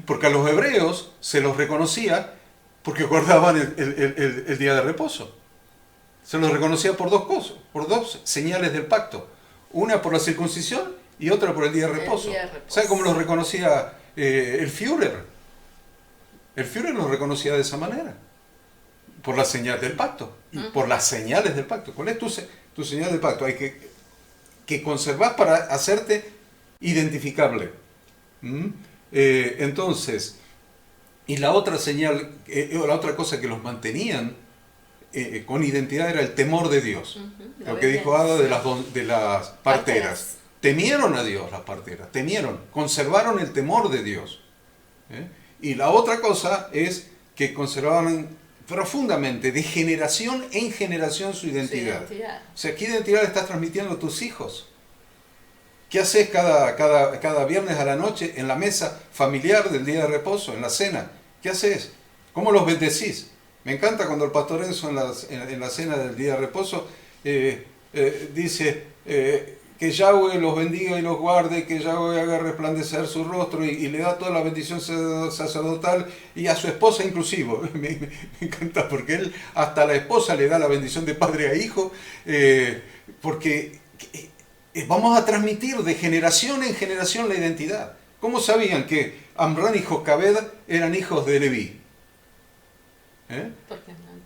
Porque a los hebreos se los reconocía porque guardaban el día de reposo. Se los reconocía por dos cosas, por dos señales del pacto. Una por la circuncisión y otra por el día de reposo. ¿Sabe cómo los reconocía el Führer? El Führer los reconocía de esa manera. Por la señal del pacto. Por las señales del pacto. ¿Cuál es tu señal del pacto? Hay que conservar para hacerte identificable. Entonces, y la otra señal, la otra cosa que los mantenían con identidad era el temor de Dios. Lo que dijo Ada de las parteras. Temieron a Dios las parteras, conservaron el temor de Dios. Y la otra cosa es que conservaban profundamente, de generación en generación, su identidad. O sea, ¿qué identidad le estás transmitiendo a tus hijos? ¿Qué haces cada viernes a la noche en la mesa familiar del día de reposo, en la cena? ¿Qué haces? ¿Cómo los bendecís? Me encanta cuando el pastor Enzo en la cena del día de reposo dice que Yahweh los bendiga y los guarde, que Yahweh haga resplandecer su rostro y le da toda la bendición sacerdotal y a su esposa inclusive. Me encanta porque él hasta a la esposa le da la bendición de padre a hijo, porque vamos a transmitir de generación en generación la identidad. ¿Cómo sabían que Amram y Jocabed eran hijos de Leví?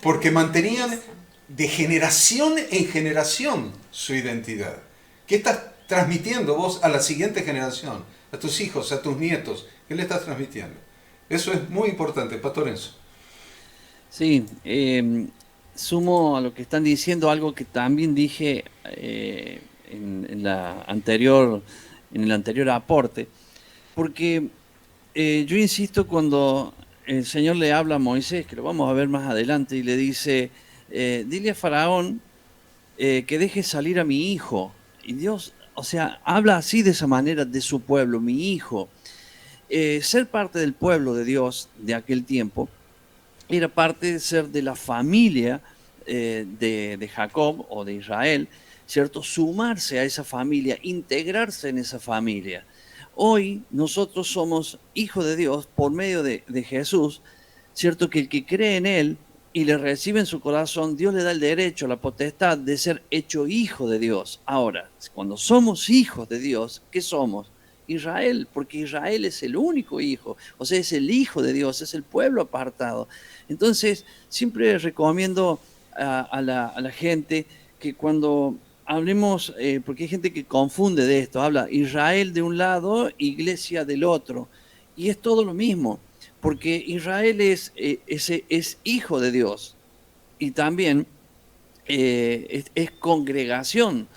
Porque mantenían de generación en generación su identidad. ¿Qué estás transmitiendo vos a la siguiente generación? A tus hijos, a tus nietos. ¿Qué le estás transmitiendo? Eso es muy importante, Pastor Enzo. Sí, sumo a lo que están diciendo algo que también dije en el anterior aporte, porque yo insisto cuando el Señor le habla a Moisés, que lo vamos a ver más adelante, y le dice, dile a Faraón que deje salir a mi hijo. Y Dios, o sea, habla así de esa manera de su pueblo, mi hijo. ser parte del pueblo de Dios de aquel tiempo era parte de ser de la familia de Jacob o de Israel, ¿cierto? Sumarse a esa familia, integrarse en esa familia. Hoy nosotros somos hijos de Dios por medio de Jesús, ¿cierto? Que el que cree en Él y le recibe en su corazón, Dios le da el derecho, la potestad de ser hecho hijo de Dios. Ahora, cuando somos hijos de Dios, ¿qué somos? Israel, porque Israel es el único hijo, o sea, es el hijo de Dios, es el pueblo apartado. Entonces, siempre recomiendo a la gente que cuando hablemos, porque hay gente que confunde de esto, habla Israel de un lado, iglesia del otro, y es todo lo mismo, porque Israel es hijo de Dios y también es congregación.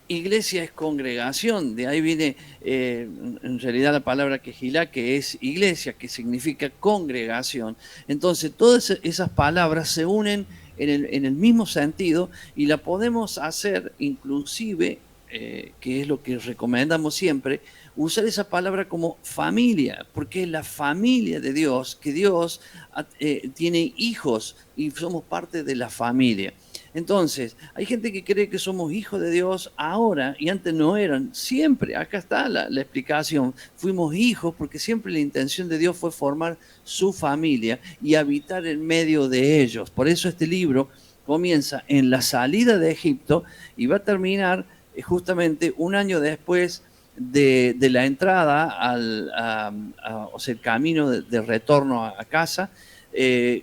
Iglesia es congregación, de ahí viene en realidad la palabra quejilá, que es iglesia, que significa congregación. Entonces, todas esas palabras se unen en el mismo sentido y la podemos hacer inclusive, que es lo que recomendamos siempre, usar esa palabra como familia, porque es la familia de Dios, que Dios tiene hijos y somos parte de la familia. Entonces, hay gente que cree que somos hijos de Dios ahora y antes no eran. Siempre, acá está la explicación. Fuimos hijos porque siempre la intención de Dios fue formar su familia y habitar en medio de ellos. Por eso este libro comienza en la salida de Egipto y va a terminar justamente un año después de la entrada o sea, el camino de retorno a casa,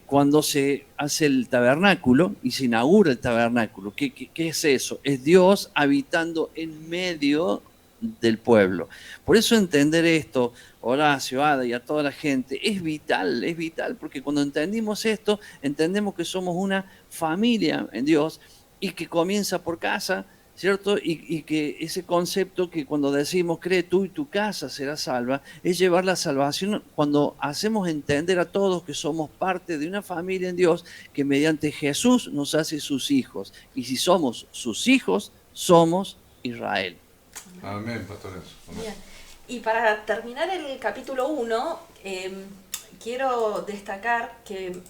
cuando se hace el tabernáculo y se inaugura el tabernáculo. ¿Qué es eso? Es Dios habitando en medio del pueblo. Por eso entender esto, Horacio, Ada y a toda la gente, es vital, porque cuando entendimos esto, entendemos que somos una familia en Dios y que comienza por casa, ¿cierto? Y que ese concepto que cuando decimos cree tú y tu casa será salva, es llevar la salvación cuando hacemos entender a todos que somos parte de una familia en Dios que mediante Jesús nos hace sus hijos. Y si somos sus hijos, somos Israel. Amén, Pastor Enzo. Amén. Bien. Y para terminar el capítulo 1, quiero destacar que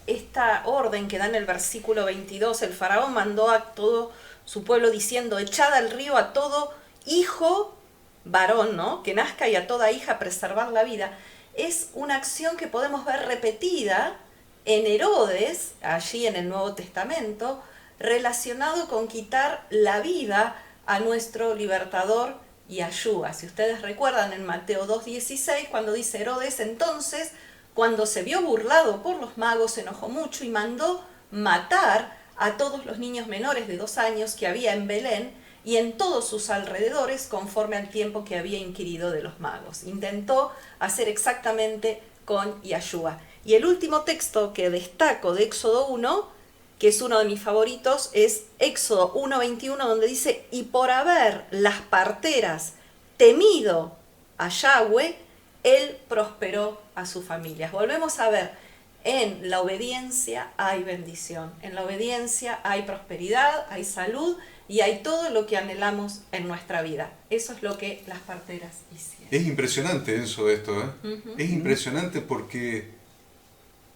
esta orden que da en el versículo 22, el faraón mandó a todo su pueblo diciendo, echad al río a todo hijo varón, ¿no?, que nazca, y a toda hija preservar la vida. Es una acción que podemos ver repetida en Herodes, allí en el Nuevo Testamento, relacionado con quitar la vida a nuestro libertador Yahshua. Si ustedes recuerdan en Mateo 2:16, cuando dice Herodes, entonces, cuando se vio burlado por los magos, se enojó mucho y mandó matar a todos los niños menores de 2 años que había en Belén y en todos sus alrededores, conforme al tiempo que había inquirido de los magos. Intentó hacer exactamente con Yahshua. Y el último texto que destaco de Éxodo 1, que es uno de mis favoritos, es Éxodo 1:21, donde dice, y por haber las parteras temido a Yahweh, él prosperó a sus familias. Volvemos a ver, en la obediencia hay bendición, en la obediencia hay prosperidad, hay salud y hay todo lo que anhelamos en nuestra vida. Eso es lo que las parteras hicieron. Es impresionante esto, ¿eh? Uh-huh. Es impresionante porque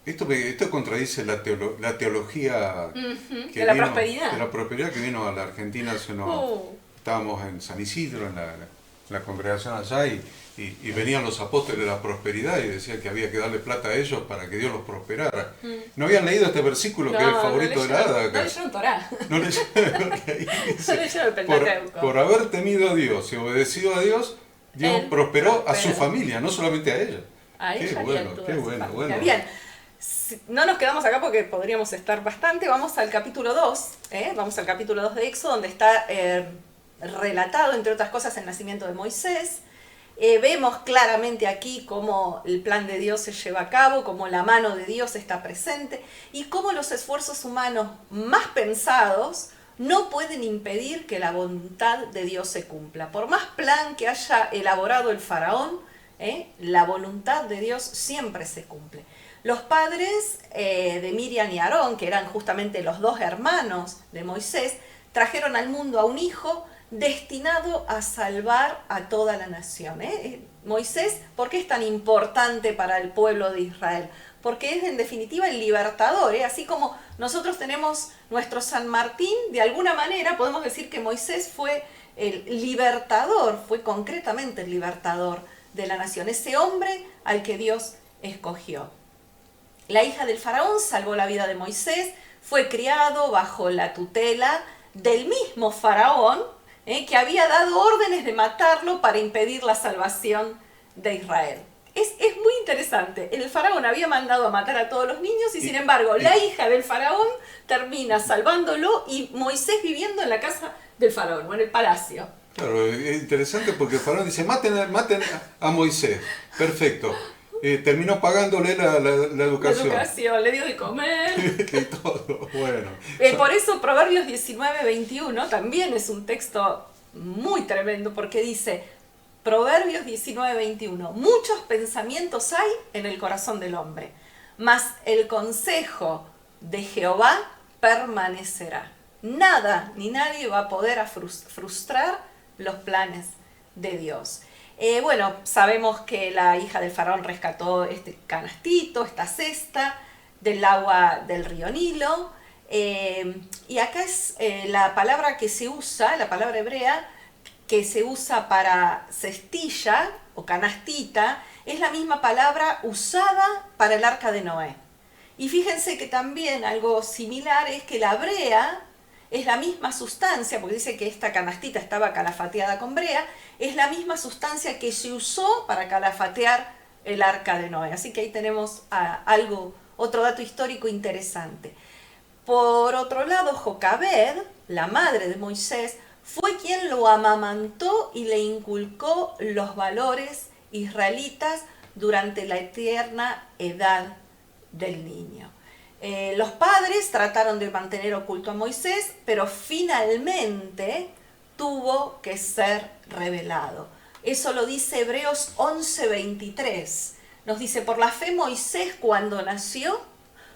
esto contradice la teología Uh-huh. que De la vino, prosperidad. de la prosperidad que vino a la Argentina. Estábamos en San Isidro, en la congregación allá, y venían los apóstoles de la prosperidad y decían que había que darle plata a ellos para que Dios los prosperara. ¿No habían leído este versículo que es el favorito de la Hada? No leyeron Torá. No leyeron, okay. No leyeron el Pentateuco. Por haber temido a Dios y obedecido a Dios, Dios Él prosperó a su familia, no solamente a ella. A ella Qué bueno. Bien, no nos quedamos acá porque podríamos estar bastante. Vamos al capítulo 2, vamos al capítulo 2 de Éxodo, donde está relatado, entre otras cosas, el nacimiento de Moisés. Vemos claramente aquí cómo el plan de Dios se lleva a cabo, cómo la mano de Dios está presente y cómo los esfuerzos humanos más pensados no pueden impedir que la voluntad de Dios se cumpla. Por más plan que haya elaborado el faraón, la voluntad de Dios siempre se cumple. Los padres de Miriam y Aarón, que eran justamente los 2 hermanos de Moisés, trajeron al mundo a un hijo destinado a salvar a toda la nación. Moisés, ¿por qué es tan importante para el pueblo de Israel? Porque es en definitiva el libertador, así como nosotros tenemos nuestro San Martín, de alguna manera podemos decir que Moisés fue el libertador, fue concretamente el libertador de la nación, ese hombre al que Dios escogió. La hija del faraón salvó la vida de Moisés, fue criado bajo la tutela del mismo faraón, que había dado órdenes de matarlo para impedir la salvación de Israel. Es muy interesante. El faraón había mandado a matar a todos los niños y sin embargo la hija del faraón termina salvándolo y Moisés viviendo en la casa del faraón o en el palacio. Claro, es interesante porque el faraón dice, maten a Moisés. Perfecto. Terminó pagándole la educación. La educación, le dio de comer. Y todo, bueno. Por eso Proverbios 19:21 también es un texto muy tremendo porque dice, Proverbios 19:21, muchos pensamientos hay en el corazón del hombre, mas el consejo de Jehová permanecerá. Nada ni nadie va a poder frustrar los planes de Dios. Bueno, sabemos que la hija del faraón rescató este canastito, esta cesta, del agua del río Nilo. Y acá es la palabra que se usa, la palabra hebrea, que se usa para cestilla o canastita, es la misma palabra usada para el arca de Noé. Y fíjense que también algo similar es que la brea es la misma sustancia, porque dice que esta canastita estaba calafateada con brea, es la misma sustancia que se usó para calafatear el arca de Noé. Así que ahí tenemos otro dato histórico interesante. Por otro lado, Jocabed, la madre de Moisés, fue quien lo amamantó y le inculcó los valores israelitas durante la eterna edad del niño. Los padres trataron de mantener oculto a Moisés, pero finalmente tuvo que ser revelado. Eso lo dice Hebreos 11:23. Nos dice, por la fe Moisés cuando nació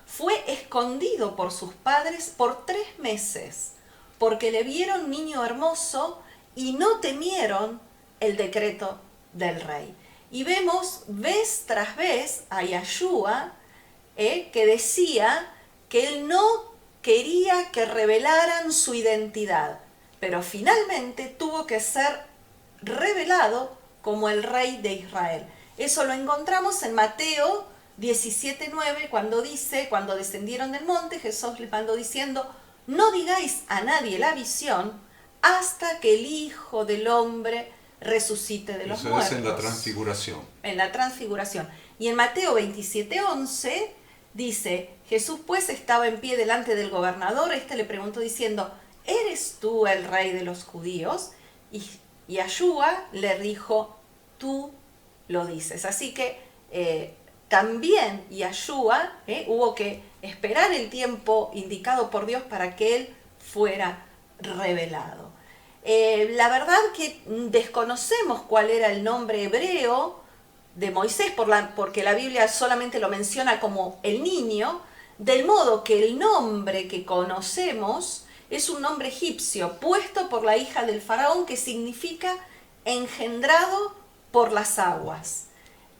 fue escondido por sus padres por 3 meses, porque le vieron niño hermoso y no temieron el decreto del rey. Y vemos vez tras vez a Yahshua, que decía que él no quería que revelaran su identidad, pero finalmente tuvo que ser revelado como el rey de Israel. Eso lo encontramos en Mateo 17:9, cuando dice, cuando descendieron del monte, Jesús les mandó diciendo, no digáis a nadie la visión hasta que el Hijo del Hombre resucite de los muertos. Eso es en la transfiguración. En la transfiguración. Y en Mateo 27:11 dice, Jesús pues estaba en pie delante del gobernador, le preguntó diciendo, ¿eres tú el rey de los judíos? Y Yahshua le dijo, tú lo dices. Así que también Yahshua hubo que esperar el tiempo indicado por Dios para que él fuera revelado. La verdad que desconocemos cuál era el nombre hebreo de Moisés, porque la Biblia solamente lo menciona como el niño, del modo que el nombre que conocemos es un nombre egipcio, puesto por la hija del faraón, que significa engendrado por las aguas.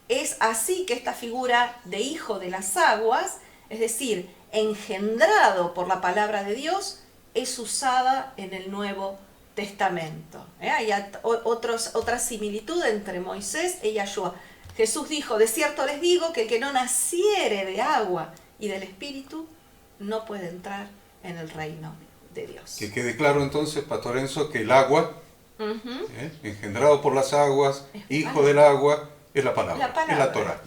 Es así que esta figura de hijo de las aguas, es decir, engendrado por la palabra de Dios, es usada en el Nuevo Testamento. Hay otra similitud entre Moisés y Yahshua. Jesús dijo, de cierto les digo que el que no naciere de agua y del Espíritu no puede entrar en el reino de Dios. Que quede claro entonces, Pastor Enzo, que el agua, engendrado por las aguas, hijo del agua, es la palabra, es la Torá.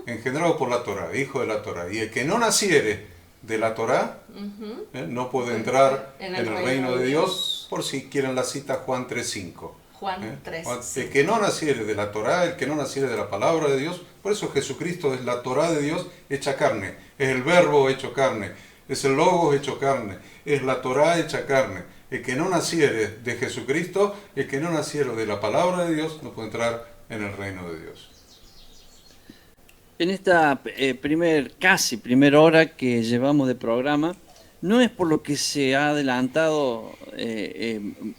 Engendrado por la Torá, hijo de la Torá. Y el que no naciere de la Torá, no puede entrar en el reino de Dios, por si quieren la cita, Juan 3:5. Juan 3:5. El que no naciere de la Torá, el que no naciere de la palabra de Dios, por eso Jesucristo es la Torá de Dios hecha carne, es el verbo hecho carne, es el logos hecho carne, es la Torá hecha carne. El que no naciere de Jesucristo, el que no naciere de la palabra de Dios, no puede entrar en el reino de Dios. En esta casi primera hora que llevamos de programa, no es por lo que se ha adelantado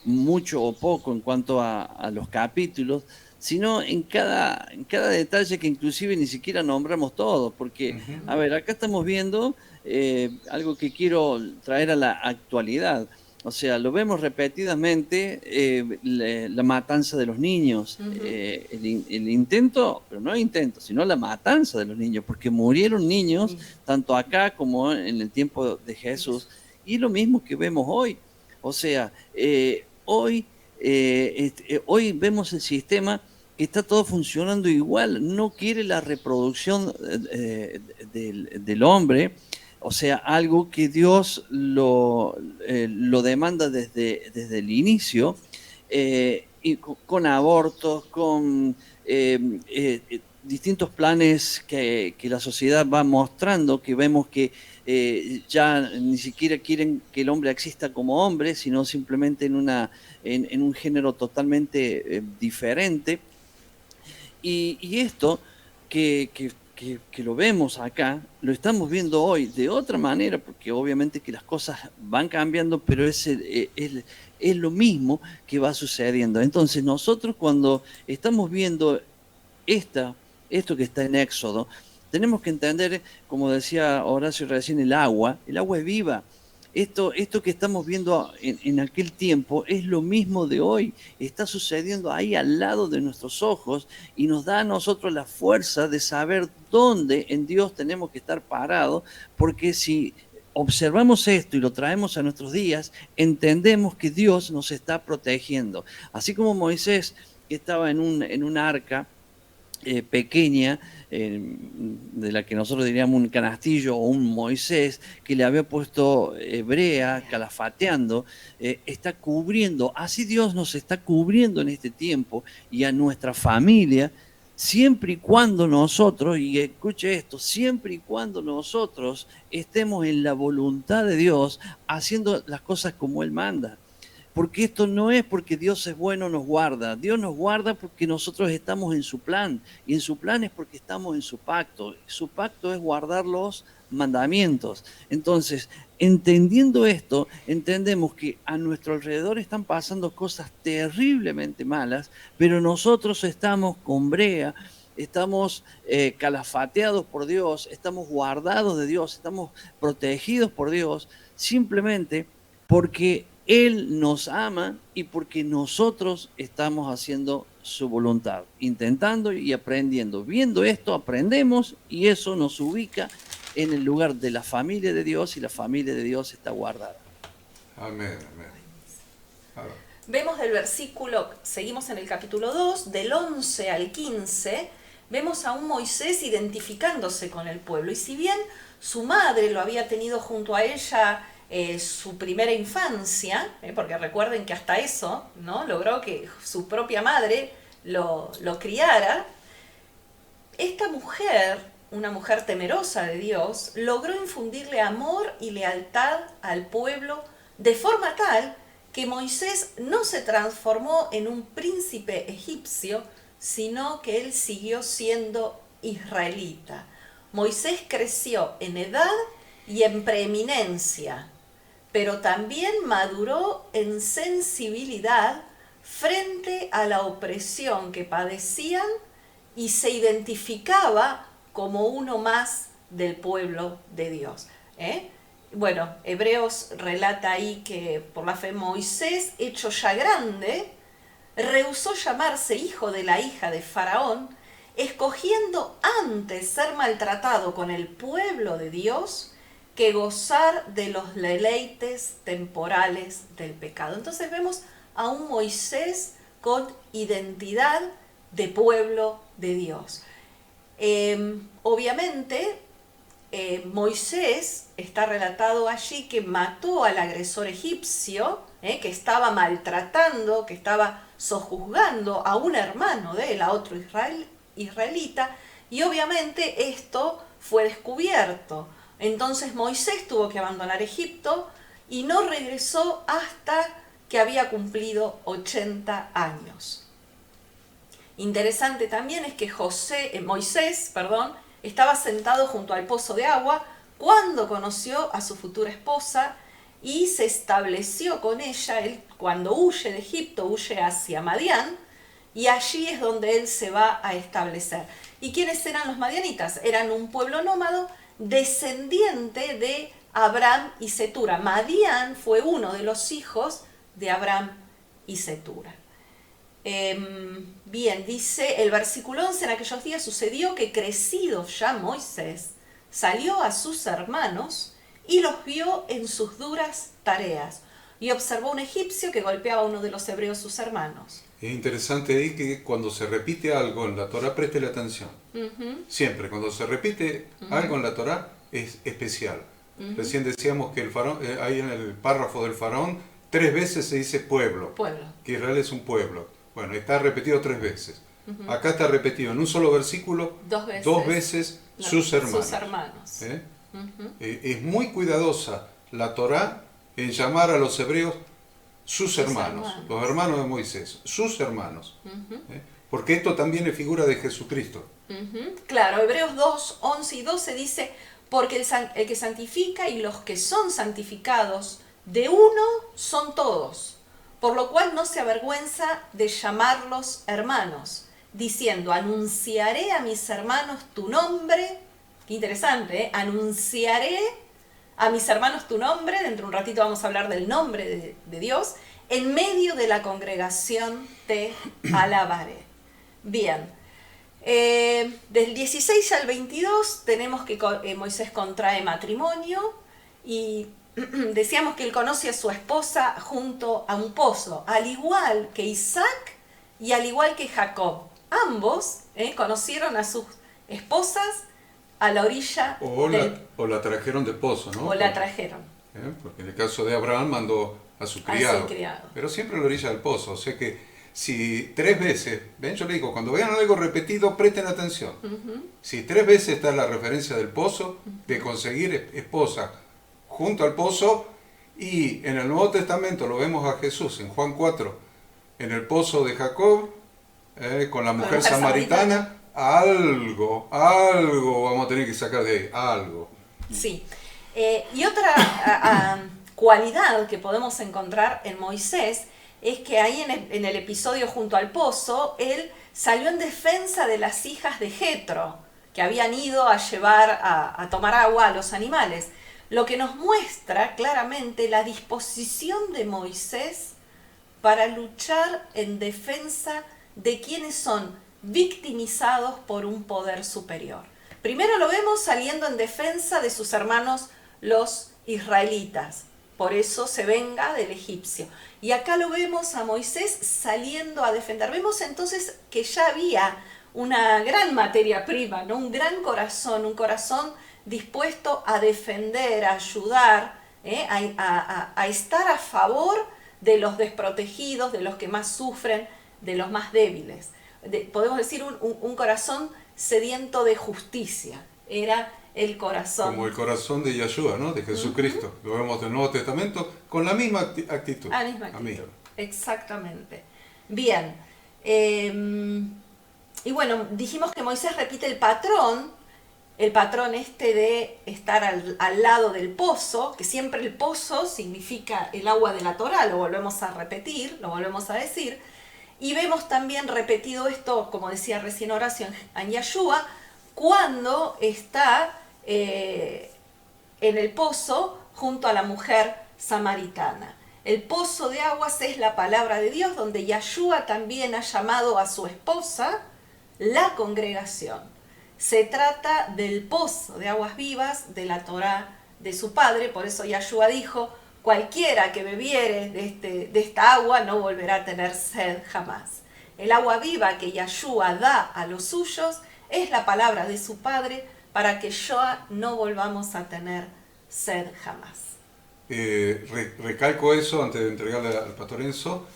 mucho o poco en cuanto a los capítulos, sino en cada detalle que inclusive ni siquiera nombramos todos, porque, Ujú. a ver, acá estamos viendo algo que quiero traer a la actualidad. O sea, lo vemos repetidamente, la matanza de los niños, Ujú. el intento, pero no intento, sino la matanza de los niños, porque murieron niños Y- tanto acá como en el tiempo de Jesús, y lo mismo que vemos hoy. O sea, hoy vemos el sistema que está todo funcionando igual, no quiere la reproducción del hombre, o sea, algo que Dios lo demanda desde el inicio, y con abortos, con distintos planes que la sociedad va mostrando, que vemos que ya ni siquiera quieren que el hombre exista como hombre, sino simplemente en un género totalmente diferente. Y esto que lo vemos acá, lo estamos viendo hoy de otra manera, porque obviamente que las cosas van cambiando, pero es lo mismo que va sucediendo. Entonces nosotros cuando estamos viendo esta, esto que está en Éxodo, tenemos que entender, como decía Horacio recién, el agua es viva. Esto que estamos viendo en aquel tiempo es lo mismo de hoy, está sucediendo ahí al lado de nuestros ojos y nos da a nosotros la fuerza de saber dónde en Dios tenemos que estar parados, porque si observamos esto y lo traemos a nuestros días, entendemos que Dios nos está protegiendo. Así como Moisés, que estaba en un arca, pequeña, de la que nosotros diríamos un canastillo o un Moisés, que le había puesto brea, calafateando, está cubriendo, así Dios nos está cubriendo en este tiempo y a nuestra familia, siempre y cuando nosotros, y escuche esto, siempre y cuando nosotros estemos en la voluntad de Dios, haciendo las cosas como Él manda. Porque esto no es porque Dios es bueno, nos guarda. Dios nos guarda porque nosotros estamos en su plan. Y en su plan es porque estamos en su pacto. Su pacto es guardar los mandamientos. Entonces, entendiendo esto, entendemos que a nuestro alrededor están pasando cosas terriblemente malas, pero nosotros estamos con brea, estamos calafateados por Dios, estamos guardados de Dios, estamos protegidos por Dios, simplemente porque Él nos ama y porque nosotros estamos haciendo su voluntad, intentando y aprendiendo. Viendo esto, aprendemos y eso nos ubica en el lugar de la familia de Dios y la familia de Dios está guardada. Amén, amén. Ahora, Vemos del versículo, seguimos en el capítulo 2, del 11 al 15, vemos a un Moisés identificándose con el pueblo. Y si bien su madre lo había tenido junto a ella su primera infancia, porque recuerden que hasta eso, ¿no? Logró que su propia madre lo criara, esta mujer, una mujer temerosa de Dios, logró infundirle amor y lealtad al pueblo de forma tal que Moisés no se transformó en un príncipe egipcio, sino que él siguió siendo israelita. Moisés creció en edad y en preeminencia, pero también maduró en sensibilidad frente a la opresión que padecían y se identificaba como uno más del pueblo de Dios. Bueno, Hebreos relata ahí que por la fe Moisés, hecho ya grande, rehusó llamarse hijo de la hija de Faraón, escogiendo antes ser maltratado con el pueblo de Dios que gozar de los deleites temporales del pecado. Entonces vemos a un Moisés con identidad de pueblo de Dios. Obviamente, Moisés está relatado allí que mató al agresor egipcio, que estaba maltratando, que estaba sojuzgando a un hermano de él, a otro israelita, y obviamente esto fue descubierto. Entonces Moisés tuvo que abandonar Egipto y no regresó hasta que había cumplido 80 años. Interesante también es que Moisés, estaba sentado junto al pozo de agua cuando conoció a su futura esposa y se estableció con ella. Él, cuando huye de Egipto, huye hacia Madián, y allí es donde él se va a establecer. ¿Y quiénes eran los madianitas? Eran un pueblo nómada descendiente de Abraham y Cetura. Madián fue uno de los hijos de Abraham y Cetura. Bien, dice el versículo 11, en aquellos días sucedió que crecido ya Moisés salió a sus hermanos y los vio en sus duras tareas, y observó un egipcio que golpeaba a uno de los hebreos sus hermanos. Es interesante ahí que cuando se repite algo en la Torá, préstele atención. Siempre, cuando se repite algo en la Torá, es especial. Recién decíamos que el faraón, ahí en el párrafo del faraón, 3 veces se dice pueblo, que Israel es un pueblo. Bueno, está repetido 3 veces. Acá está repetido en un solo versículo, 2 veces sus hermanos. Es muy cuidadosa la Torá en llamar a los hebreos sus hermanos, los hermanos de Moisés, sus hermanos. Porque esto también es figura de Jesucristo. Claro, Hebreos 2, 11 y 12 dice, porque el que santifica y los que son santificados de uno son todos, por lo cual no se avergüenza de llamarlos hermanos, diciendo, anunciaré a mis hermanos tu nombre. Qué interesante, ¿eh? Anunciaré a mis hermanos tu nombre. Dentro de un ratito vamos a hablar del nombre de Dios. En medio de la congregación te alabaré. Bien, del 16 al 22 tenemos que Moisés contrae matrimonio y decíamos que él conoce a su esposa junto a un pozo, al igual que Isaac y al igual que Jacob. Ambos conocieron a sus esposas a la orilla o la trajeron de pozo, ¿no? O la trajeron. Porque en el caso de Abraham mandó a su criado. Pero siempre a la orilla del pozo. O sea que si 3 veces, ven, yo le digo, cuando vean algo repetido, presten atención. Si 3 veces está la referencia del pozo, de conseguir esposa junto al pozo, y en el Nuevo Testamento lo vemos a Jesús en Juan 4, en el pozo de Jacob, con la mujer samaritana. Algo vamos a tener que sacar de ahí, algo. Sí. Y otra cualidad que podemos encontrar en Moisés es que ahí en el episodio junto al pozo, él salió en defensa de las hijas de Jetro, que habían ido a llevar a tomar agua a los animales, lo que nos muestra claramente la disposición de Moisés para luchar en defensa de quienes son victimizados por un poder superior. Primero lo vemos saliendo en defensa de sus hermanos los israelitas, por eso se venga del egipcio. Y acá lo vemos a Moisés saliendo a defender. Vemos entonces que ya había una gran materia prima, ¿no? Un gran corazón, un corazón dispuesto a defender, a ayudar, a estar a favor de los desprotegidos, de los que más sufren, de los más débiles. Podemos decir un corazón sediento de justicia. Era el corazón. Como el corazón de Yeshua, ¿no? De Jesucristo. Lo vemos del Nuevo Testamento con la misma actitud. La misma actitud. Exactamente. Bien. Y bueno, dijimos que Moisés repite el patrón de estar al lado del pozo, que siempre el pozo significa el agua de la Torá, lo volvemos a repetir, lo volvemos a decir. Y vemos también repetido esto, como decía recién Horacio, en Yeshua, cuando está en el pozo junto a la mujer samaritana. El pozo de aguas es la palabra de Dios, donde Yeshua también ha llamado a su esposa la congregación. Se trata del pozo de aguas vivas de la Torá de su padre, por eso Yeshua dijo, cualquiera que bebiere de esta agua no volverá a tener sed jamás. El agua viva que Yeshua da a los suyos es la palabra de su Padre para que no volvamos a tener sed jamás. Recalco eso antes de entregarle al pastor Enzo.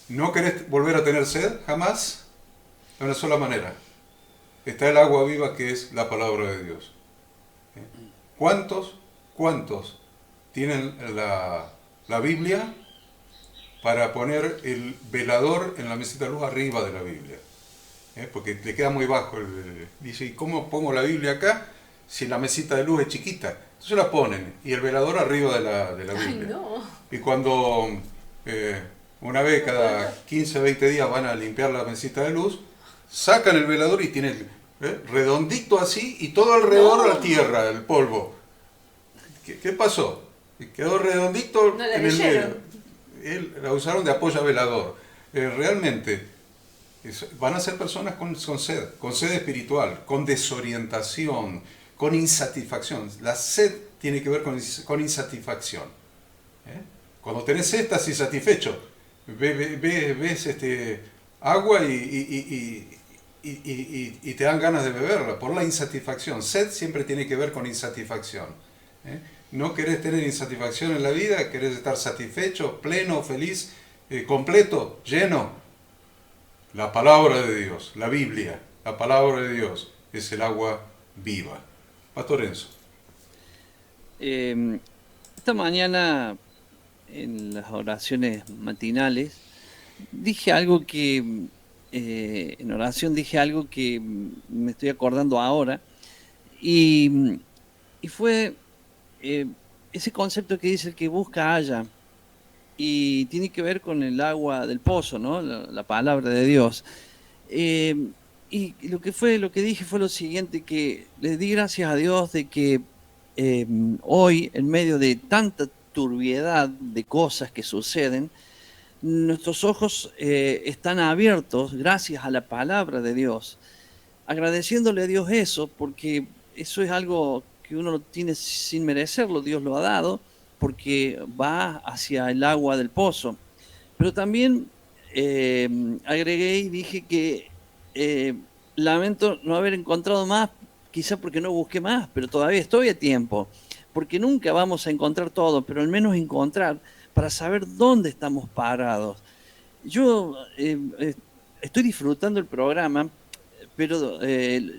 ¿No querés volver a tener sed jamás? De una sola manera. Está el agua viva que es la palabra de Dios. ¿Cuántos tienen la Biblia para poner el velador en la mesita de luz arriba de la Biblia? porque le queda muy bajo. Dice, ¿y cómo pongo la Biblia acá si la mesita de luz es chiquita? Entonces la ponen, y el velador arriba de la Ay, Biblia. no. Y cuando una vez cada 15 o 20 días van a limpiar la mesita de luz, sacan el velador y tiene redondito así y todo alrededor No. la tierra, el polvo. ¿Qué pasó? Quedó redondito No la en el leyeron. medio. La usaron de apoyo a velador. Realmente van a ser personas con sed espiritual, con desorientación, con insatisfacción. La sed tiene que ver con insatisfacción. Cuando tenés sed estás insatisfecho. Ves agua y te dan ganas de beberla por la insatisfacción. Sed siempre tiene que ver con insatisfacción. No querés tener insatisfacción en la vida, querés estar satisfecho, pleno, feliz, completo, lleno. La palabra de Dios, la Biblia, la palabra de Dios es el agua viva. Pastor Enzo. Esta mañana, en las oraciones matinales, dije algo que, en oración dije algo que me estoy acordando ahora, y fue ese concepto que dice el que busca halla, y tiene que ver con el agua del pozo, ¿no? La palabra de Dios. Eh, y lo que dije fue lo siguiente, que le di gracias a Dios de que hoy, en medio de tanta turbiedad de cosas que suceden, nuestros ojos están abiertos gracias a la palabra de Dios, agradeciéndole a Dios eso, porque eso es algo que uno lo tiene sin merecerlo, Dios lo ha dado, porque va hacia el agua del pozo. Pero también agregué y dije que lamento no haber encontrado más, quizá porque no busqué más, pero todavía estoy a tiempo, porque nunca vamos a encontrar todo, pero al menos encontrar para saber dónde estamos parados. Yo estoy disfrutando el programa, pero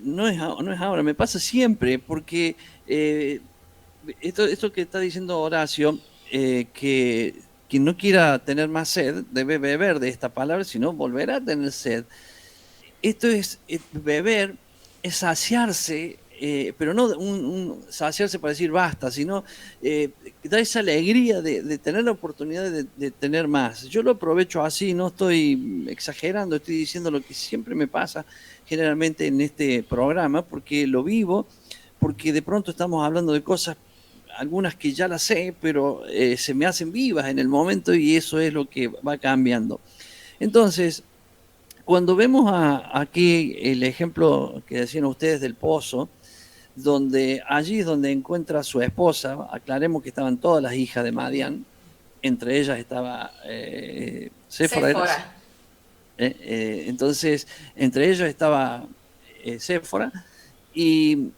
no es ahora, me pasa siempre, porque esto que está diciendo Horacio, que quien no quiera tener más sed debe beber de esta palabra, si no volverá a tener sed. Esto es beber, es saciarse, pero no saciarse para decir basta, sino da esa alegría de tener la oportunidad de tener más. Yo lo aprovecho así, no estoy exagerando, estoy diciendo lo que siempre me pasa generalmente en este programa, porque lo vivo, porque de pronto estamos hablando de cosas, algunas que ya las sé, pero se me hacen vivas en el momento y eso es lo que va cambiando. Entonces, cuando vemos aquí el ejemplo que decían ustedes del pozo, donde allí es donde encuentra a su esposa, aclaremos que estaban todas las hijas de Madián, entre ellas estaba Séfora. Entonces, entre ellas estaba Séfora, y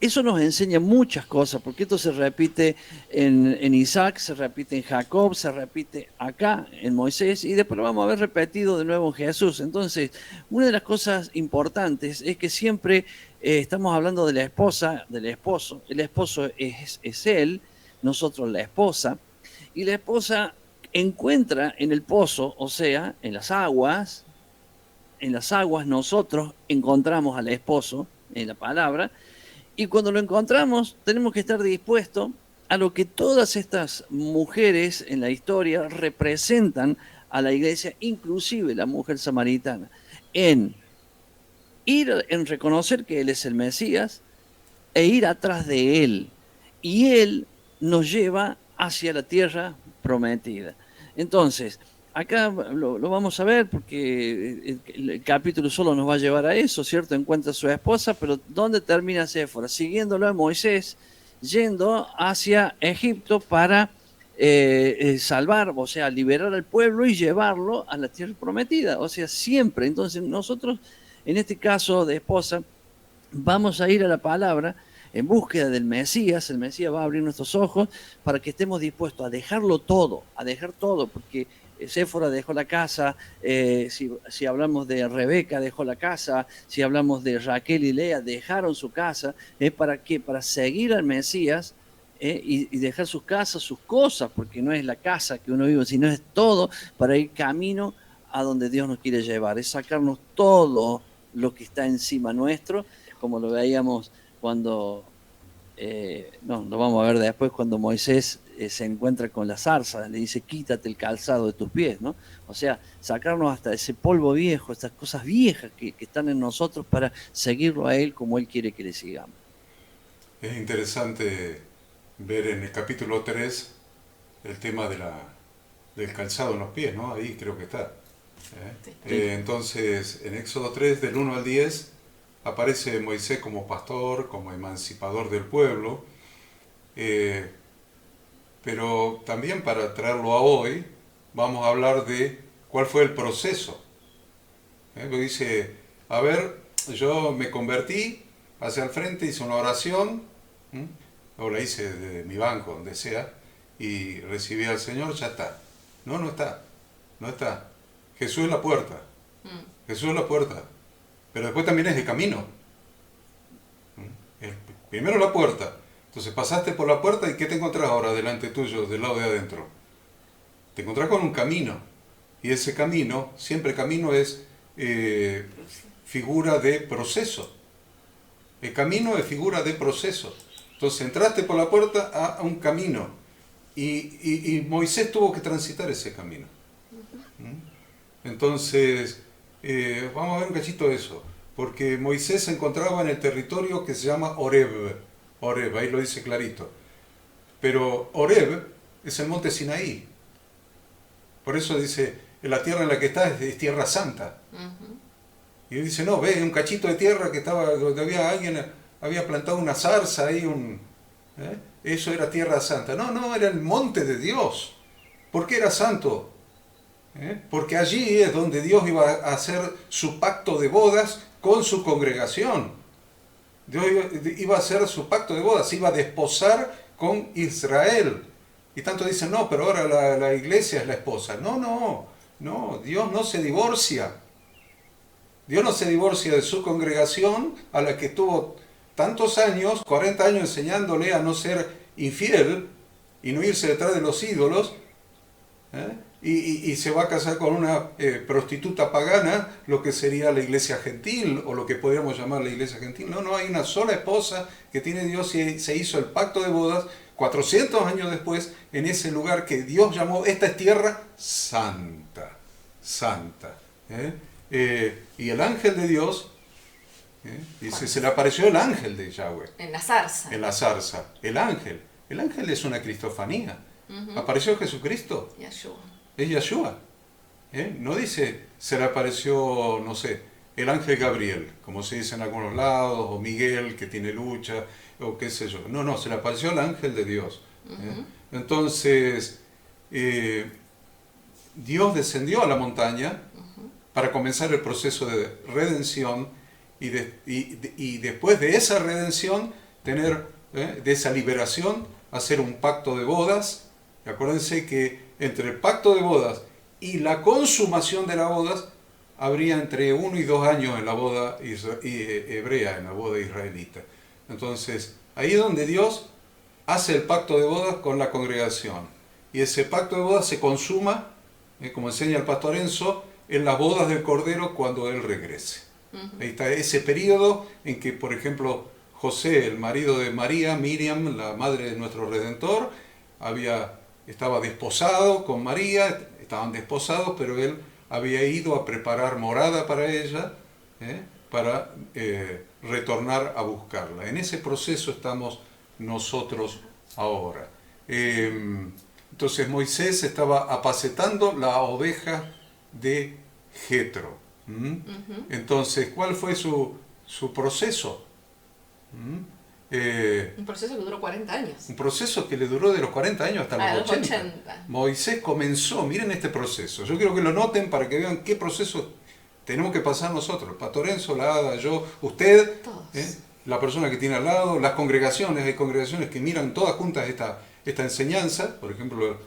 eso nos enseña muchas cosas, porque esto se repite en Isaac, se repite en Jacob, se repite acá en Moisés, y después lo vamos a ver repetido de nuevo en Jesús. Entonces, una de las cosas importantes es que siempre estamos hablando de la esposa, del esposo. El esposo es él, nosotros la esposa, y la esposa encuentra en el pozo, o sea, en las aguas nosotros encontramos al esposo en la palabra. Y cuando lo encontramos, tenemos que estar dispuestos a lo que todas estas mujeres en la historia representan a la iglesia, inclusive la mujer samaritana, en reconocer que Él es el Mesías e ir atrás de Él. Y Él nos lleva hacia la tierra prometida. Entonces, acá lo vamos a ver porque el capítulo solo nos va a llevar a eso, ¿cierto? Encuentra a su esposa, pero ¿dónde termina Séfora? Siguiéndolo a Moisés, yendo hacia Egipto para salvar, o sea, liberar al pueblo y llevarlo a la tierra prometida. O sea, siempre. Entonces nosotros, en este caso de esposa, vamos a ir a la palabra en búsqueda del Mesías. El Mesías va a abrir nuestros ojos para que estemos dispuestos a dejarlo todo, porque Séfora dejó la casa, si hablamos de Rebeca dejó la casa, si hablamos de Raquel y Lea dejaron su casa, ¿para qué? Para seguir al Mesías y dejar sus casas, sus cosas, porque no es la casa que uno vive, sino es todo para ir camino a donde Dios nos quiere llevar, es sacarnos todo lo que está encima nuestro, como lo veíamos cuando, no, lo vamos a ver después, cuando Moisés se encuentra con la zarza, le dice, quítate el calzado de tus pies, ¿no? O sea, sacarnos hasta ese polvo viejo, estas cosas viejas que están en nosotros para seguirlo a Él como Él quiere que le sigamos. Es interesante ver en el capítulo 3 el tema del calzado en los pies, ¿no? Ahí creo que está. Entonces, en Éxodo 3, del 1 al 10, aparece Moisés como pastor, como emancipador del pueblo, pero también para traerlo a hoy, vamos a hablar de cuál fue el proceso. Porque dice, a ver, yo me convertí, pasé al frente, hice una oración, o la hice desde mi banco, donde sea, y recibí al Señor, ya está. No, no está, no está. Jesús es la puerta, Jesús es la puerta, pero después también es el camino. Primero la puerta, entonces pasaste por la puerta y ¿qué te encontrás ahora delante tuyo, del lado de adentro? Te encontrás con un camino, y ese camino, siempre camino es figura de proceso. El camino es figura de proceso. Entonces entraste por la puerta a un camino, y Moisés tuvo que transitar ese camino. Entonces, vamos a ver un cachito de eso, porque Moisés se encontraba en el territorio que se llama Horeb. Horeb, ahí lo dice clarito. Pero Horeb es el monte Sinaí. Por eso dice, la tierra en la que está es tierra santa. Y él dice, no, ve, un cachito de tierra que estaba donde alguien había plantado una zarza ahí, eso era tierra santa. No, no, era el monte de Dios. ¿Por qué era santo? Porque allí es donde Dios iba a hacer su pacto de bodas con su congregación. Dios iba a hacer su pacto de bodas, iba a desposar con Israel. Y tanto dicen, no, pero ahora la iglesia es la esposa. No, no, no, Dios no se divorcia. Dios no se divorcia de su congregación, a la que tuvo tantos años, 40 años enseñándole a no ser infiel y no irse detrás de los ídolos, y se va a casar con una prostituta pagana, lo que sería la iglesia gentil, o lo que podríamos llamar la iglesia gentil. No, no, hay una sola esposa que tiene Dios, y se hizo el pacto de bodas 400 años después, en ese lugar que Dios llamó, esta es tierra santa, santa. Y el ángel de Dios, dice, se le apareció el ángel de Yahweh. En la zarza. En la zarza. El ángel es una cristofanía. ¿Apareció Jesucristo? Yahshua. Es Yahshua. No dice, se le apareció, no sé, el ángel Gabriel, como se dice en algunos lados, o Miguel, que tiene lucha, o qué sé yo. No, no, se le apareció el ángel de Dios. Entonces, Dios descendió a la montaña para comenzar el proceso de redención, y después de esa redención, tener, de esa liberación, hacer un pacto de bodas. Acuérdense que entre el pacto de bodas y la consumación de las bodas, habría entre 1 y 2 años en la boda hebrea, en la boda israelita. Entonces, ahí es donde Dios hace el pacto de bodas con la congregación. Y ese pacto de bodas se consuma, como enseña el pastor Enzo, en las bodas del Cordero cuando Él regrese. Ahí está ese periodo en que, por ejemplo, José, el marido de María, Miriam, la madre de nuestro Redentor, estaba desposado con María, estaban desposados, pero él había ido a preparar morada para ella, para retornar a buscarla. En ese proceso estamos nosotros ahora. Entonces Moisés estaba apacetando la oveja de Jetro. Entonces, ¿cuál fue su proceso? Un proceso que duró 40 años. Un proceso que le duró de los 40 años hasta los 80. Moisés comenzó, miren este proceso. Yo quiero que lo noten para que vean qué proceso tenemos que pasar nosotros. El pastor Enzo, la Ada, yo, usted, la persona que tiene al lado, las congregaciones. Hay congregaciones que miran todas juntas esta enseñanza. Por ejemplo,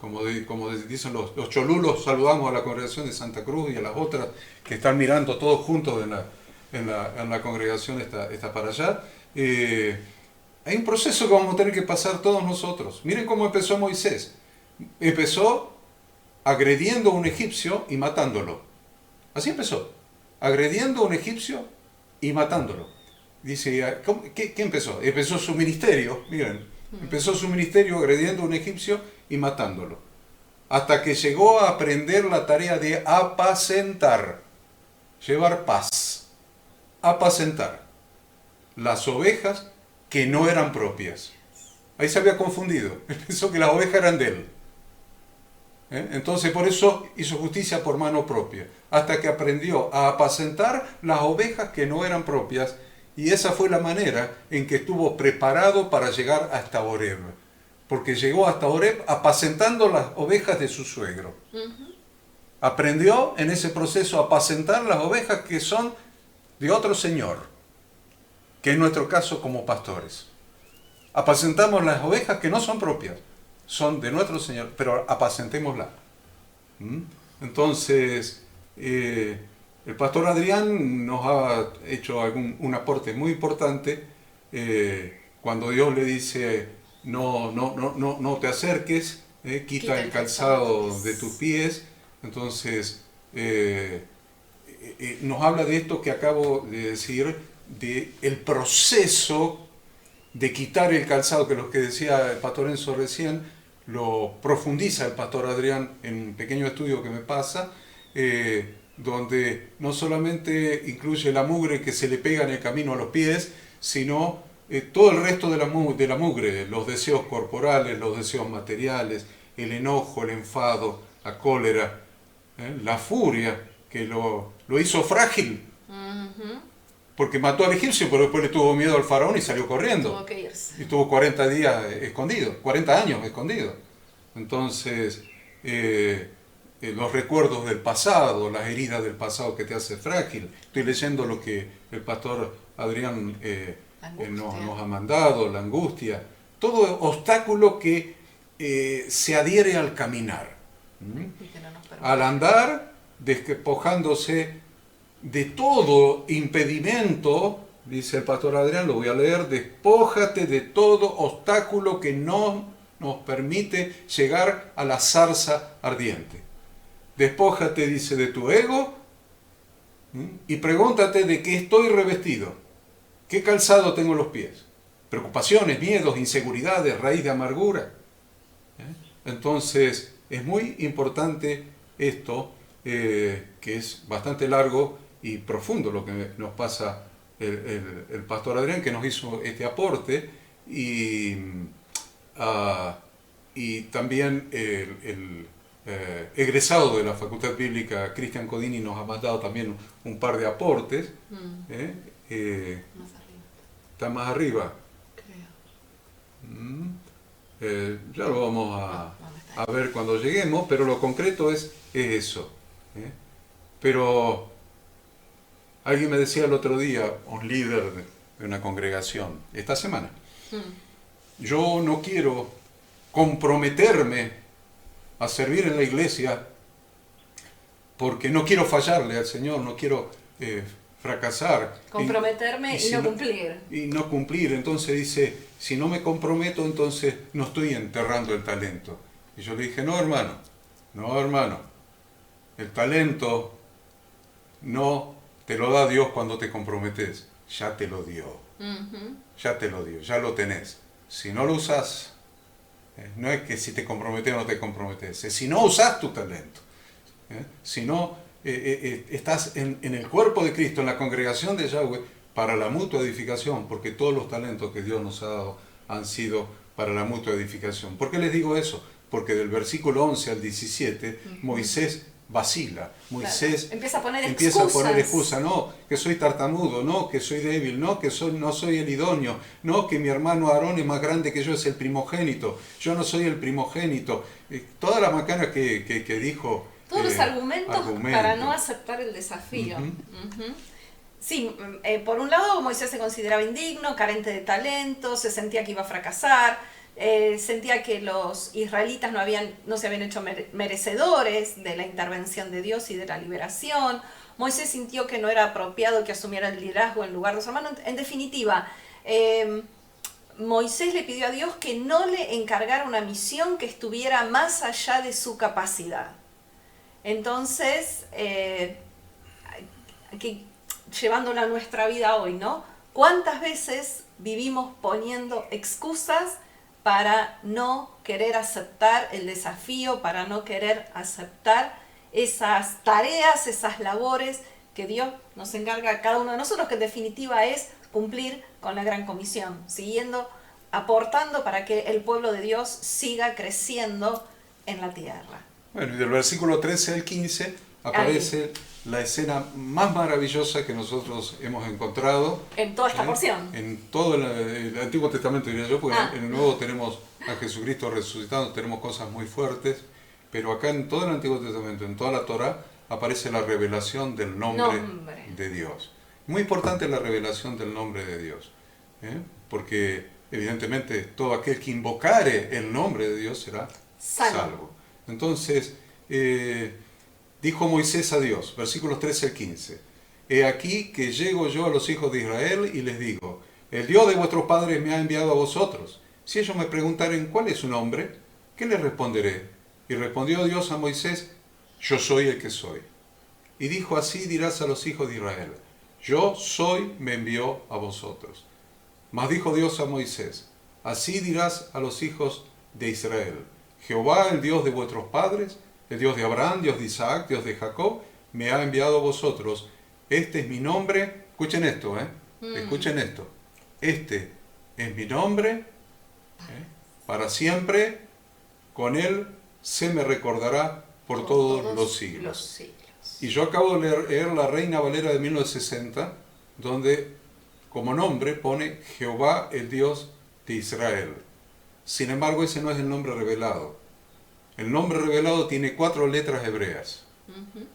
como dicen los cholulos, saludamos a la congregación de Santa Cruz y a las otras que están mirando todos juntos en la congregación está para allá. Hay un proceso que vamos a tener que pasar todos nosotros. Miren cómo empezó Moisés. Empezó agrediendo a un egipcio y matándolo. Así empezó, agrediendo a un egipcio y matándolo. Dice, ¿qué empezó? Empezó su ministerio, miren, empezó su ministerio agrediendo a un egipcio y matándolo. Hasta que llegó a aprender la tarea de apacentar, llevar paz, apacentar las ovejas que no eran propias. Ahí se había confundido, él pensó que las ovejas eran de él. Entonces por eso hizo justicia por mano propia, hasta que aprendió a apacentar las ovejas que no eran propias, y esa fue la manera en que estuvo preparado para llegar hasta Horeb, porque llegó hasta Horeb apacentando las ovejas de su suegro. Aprendió en ese proceso a apacentar las ovejas que son de otro señor, que en nuestro caso como pastores. Apacentamos las ovejas que no son propias, son de nuestro Señor, pero apacentémosla. Entonces, el pastor Adrián nos ha hecho un aporte muy importante cuando Dios le dice, no te acerques, quita el calzado de tus pies. Entonces, nos habla de esto que acabo de decir, de el proceso de quitar el calzado, que lo que decía el pastor Enzo recién, lo profundiza el pastor Adrián en un pequeño estudio que me pasa, donde no solamente incluye la mugre que se le pega en el camino a los pies, sino todo el resto de la mugre, los deseos corporales, los deseos materiales, el enojo, el enfado, la cólera, la furia, que lo hizo frágil. Porque mató al egipcio, pero después le tuvo miedo al faraón y salió corriendo. Tuvo que irse. Y estuvo 40 días escondido, 40 años escondido. Entonces, los recuerdos del pasado, las heridas del pasado que te hace frágil. Estoy leyendo lo que el pastor Adrián nos ha mandado, la angustia. Todo obstáculo que se adhiere al caminar. Al andar, despojándose de todo impedimento, dice el pastor Adrián, lo voy a leer, despójate de todo obstáculo que no nos permite llegar a la zarza ardiente. Despójate, dice, de tu ego y pregúntate de qué estoy revestido, qué calzado tengo en los pies. Preocupaciones, miedos, inseguridades, raíz de amargura. Entonces, es muy importante esto, que es bastante largo y profundo lo que nos pasa el pastor Adrián, que nos hizo este aporte, y también el egresado de la Facultad Bíblica, Cristian Codini, nos ha mandado también un par de aportes. Más arriba. Está más arriba. Ya lo vamos a ver cuando lleguemos, pero lo concreto es eso. Pero alguien me decía el otro día, un líder de una congregación, esta semana, yo no quiero comprometerme a servir en la iglesia porque no quiero fallarle al Señor, no quiero fracasar. Comprometerme y no cumplir. Y no cumplir. Entonces dice, si no me comprometo, entonces no estoy enterrando el talento. Y yo le dije, no hermano, el talento no te lo da Dios cuando te comprometes, ya te lo dio. Ya te lo dio, ya lo tenés. Si no lo usas, no es que si te comprometes o no te comprometes, es si no usas tu talento. Si no estás en el cuerpo de Cristo, en la congregación de Yahweh, para la mutua edificación, porque todos los talentos que Dios nos ha dado han sido para la mutua edificación. ¿Por qué les digo eso? Porque del versículo 11 al 17, Moisés vacila, Moisés empieza a poner excusas, no, que soy tartamudo, no, que soy débil, no, que no soy el idóneo, no, que mi hermano Aarón es más grande que yo, es el primogénito, yo no soy el primogénito, toda la macana que dijo. Todos los argumentos para no aceptar el desafío. Sí, por un lado Moisés se consideraba indigno, carente de talento, se sentía que iba a fracasar, sentía que los israelitas no se habían hecho merecedores de la intervención de Dios y de la liberación. Moisés sintió que no era apropiado que asumiera el liderazgo en lugar de su hermano. En definitiva, Moisés le pidió a Dios que no le encargara una misión que estuviera más allá de su capacidad. Entonces, llevándolo a nuestra vida hoy, ¿no? ¿Cuántas veces vivimos poniendo excusas para no querer aceptar el desafío, para no querer aceptar esas tareas, esas labores que Dios nos encarga a cada uno de nosotros, que en definitiva es cumplir con la gran comisión, siguiendo, aportando para que el pueblo de Dios siga creciendo en la tierra? Bueno, y del versículo 13 al 15 aparece la escena más maravillosa que nosotros hemos encontrado. En toda esta porción. En todo el Antiguo Testamento, diría yo, porque en el Nuevo tenemos a Jesucristo resucitando, tenemos cosas muy fuertes, pero acá en todo el Antiguo Testamento, en toda la Torá, aparece la revelación del nombre de Dios. Muy importante la revelación del nombre de Dios, porque evidentemente todo aquel que invocare el nombre de Dios será salvo. Entonces, dijo Moisés a Dios, versículos 13 al 15, he aquí que llego yo a los hijos de Israel y les digo, el Dios de vuestros padres me ha enviado a vosotros. Si ellos me preguntaren cuál es su nombre, ¿qué les responderé? Y respondió Dios a Moisés, yo soy el que soy. Y dijo, así dirás a los hijos de Israel, yo soy, me envió a vosotros. Mas dijo Dios a Moisés, así dirás a los hijos de Israel, Jehová, el Dios de vuestros padres, el Dios de Abraham, Dios de Isaac, Dios de Jacob, me ha enviado a vosotros. Este es mi nombre. Escuchen esto, escuchen esto. Este es mi nombre, para siempre, con él se me recordará por todos los siglos. Y yo acabo de leer la Reina Valera de 1960, donde como nombre pone Jehová, el Dios de Israel. Sin embargo, ese no es el nombre revelado. El nombre revelado tiene 4 letras hebreas.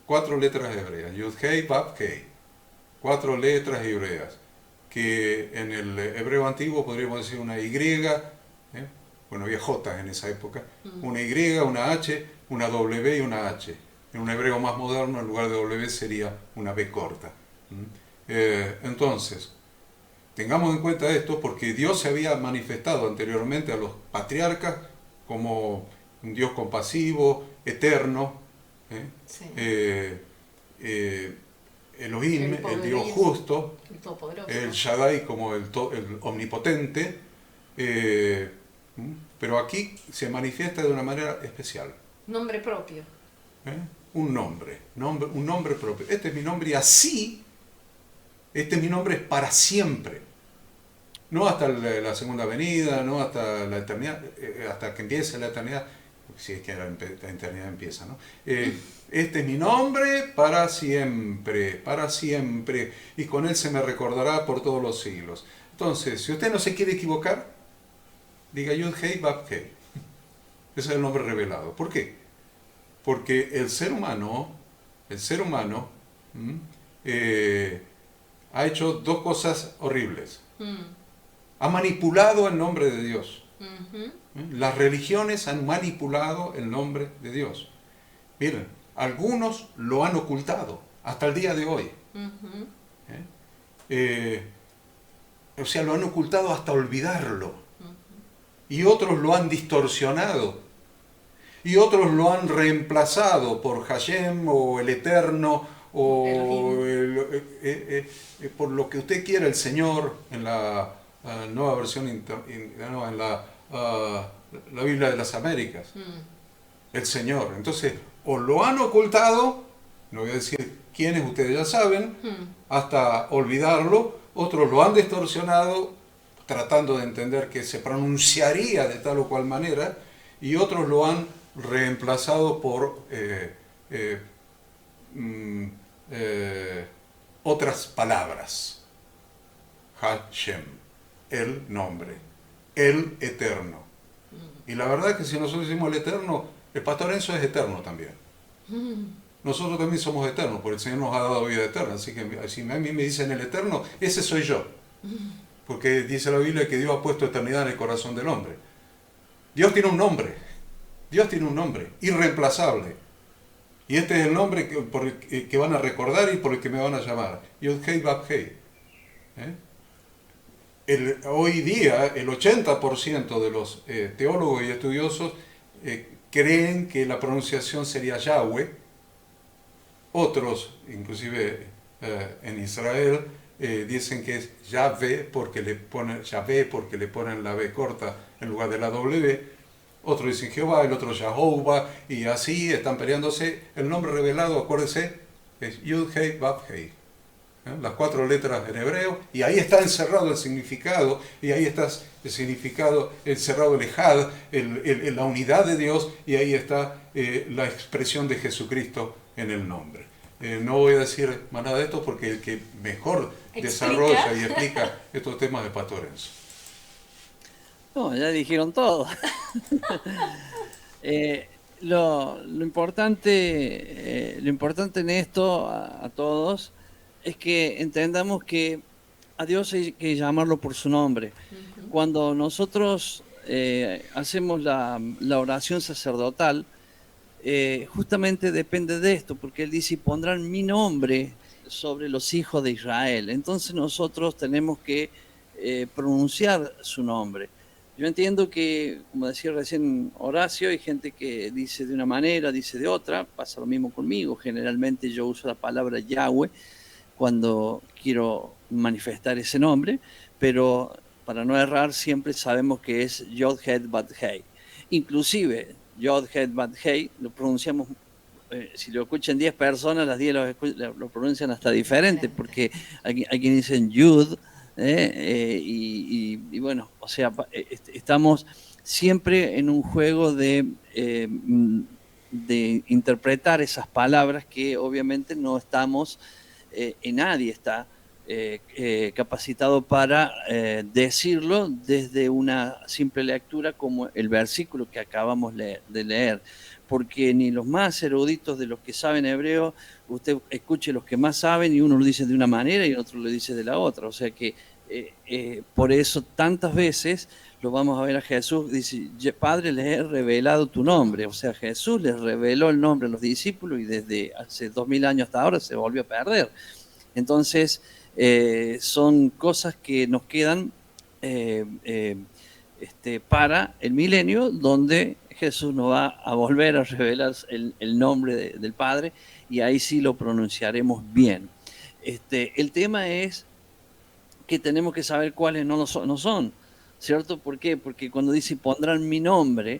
4 letras hebreas. Yud-Hei, Vav-Hei. 4 letras hebreas. Que en el hebreo antiguo podríamos decir una Y. Bueno, había J en esa época. Una Y, una H, una W y una H. En un hebreo más moderno, en lugar de W sería una B corta. Entonces, tengamos en cuenta esto porque Dios se había manifestado anteriormente a los patriarcas como un Dios compasivo, eterno, Elohim, el Dios justo, el Shaddai como el omnipotente, pero aquí se manifiesta de una manera especial. Nombre propio. Un nombre propio. Este es mi nombre y así, este es mi nombre para siempre. No hasta la segunda venida, no hasta la eternidad, hasta que empiece la eternidad, si es que la eternidad empieza, ¿no? Este es mi nombre para siempre, y con él se me recordará por todos los siglos. Entonces, si usted no se quiere equivocar, diga Yud-Hei, Vav-Hei. Ese es el nombre revelado. ¿Por qué? Porque el ser humano ha hecho 2 cosas horribles. Ha manipulado el nombre de Dios. Las religiones han manipulado el nombre de Dios. Miren, algunos lo han ocultado hasta el día de hoy. O sea, lo han ocultado hasta olvidarlo. Y otros lo han distorsionado. Y otros lo han reemplazado por Hashem o el Eterno o por lo que usted quiera, el Señor, en la nueva versión, en la Biblia de las Américas. El Señor. Entonces, o lo han ocultado, no voy a decir quiénes, ustedes ya saben, hasta olvidarlo. Otros lo han distorsionado, tratando de entender que se pronunciaría de tal o cual manera, y otros lo han reemplazado por otras palabras. Hashem, el nombre, el eterno. Y la verdad es que si nosotros decimos el eterno, el pastor Enzo es eterno también. Nosotros también somos eternos, porque el Señor nos ha dado vida eterna. Así que si a mí me dicen el eterno, ese soy yo. Porque dice la Biblia que Dios ha puesto eternidad en el corazón del hombre. Dios tiene un nombre. Dios tiene un nombre, irreemplazable. Y este es el nombre por el que van a recordar y por el que me van a llamar. Yud-Hei, Vav-Hei. Hoy día, el 80% de los teólogos y estudiosos creen que la pronunciación sería Yahweh, Otros, inclusive en Israel, dicen que es Yahvé porque le ponen la B corta en lugar de la W. Otros dicen Jehová, el otro Jehová, y así están peleándose. El nombre revelado, acuérdense, es Yud Hei Vav Hei. Las 4 letras en hebreo, y ahí está encerrado el significado, y ahí está el significado, encerrado el Ejad, la unidad de Dios, y ahí está la expresión de Jesucristo en el nombre. No voy a decir más nada de esto porque el que mejor desarrolla y explica estos temas es Pastor Enzo. No, ya dijeron todo. Lo importante en esto a todos es que entendamos que a Dios hay que llamarlo por su nombre. Cuando nosotros hacemos la oración sacerdotal, justamente depende de esto, porque Él dice, pondrán mi nombre sobre los hijos de Israel. Entonces nosotros tenemos que pronunciar su nombre. Yo entiendo que, como decía recién Horacio, hay gente que dice de una manera, dice de otra, pasa lo mismo conmigo. Generalmente yo uso la palabra Yahweh cuando quiero manifestar ese nombre, pero para no errar siempre sabemos que es Yod Het Bat Hei. Inclusive Yod Het Bat Hei lo pronunciamos, si lo escuchan 10 personas, las 10 lo pronuncian hasta diferente, porque hay quienes dicen Yud, y bueno, o sea, estamos siempre en un juego de interpretar esas palabras que obviamente no estamos, y nadie está capacitado para decirlo desde una simple lectura como el versículo que acabamos de leer, porque ni los más eruditos de los que saben hebreo, usted escuche los que más saben y uno lo dice de una manera y otro lo dice de la otra, o sea que por eso tantas veces lo vamos a ver a Jesús, dice, Padre, les he revelado tu nombre, o sea, Jesús les reveló el nombre a los discípulos y desde hace 2000 años hasta ahora se volvió a perder. Entonces, son cosas que nos quedan para el milenio, donde Jesús nos va a volver a revelar el nombre del Padre, y ahí sí lo pronunciaremos bien. El tema es que tenemos que saber cuáles no son, ¿cierto? ¿Por qué? Porque cuando dice pondrán mi nombre,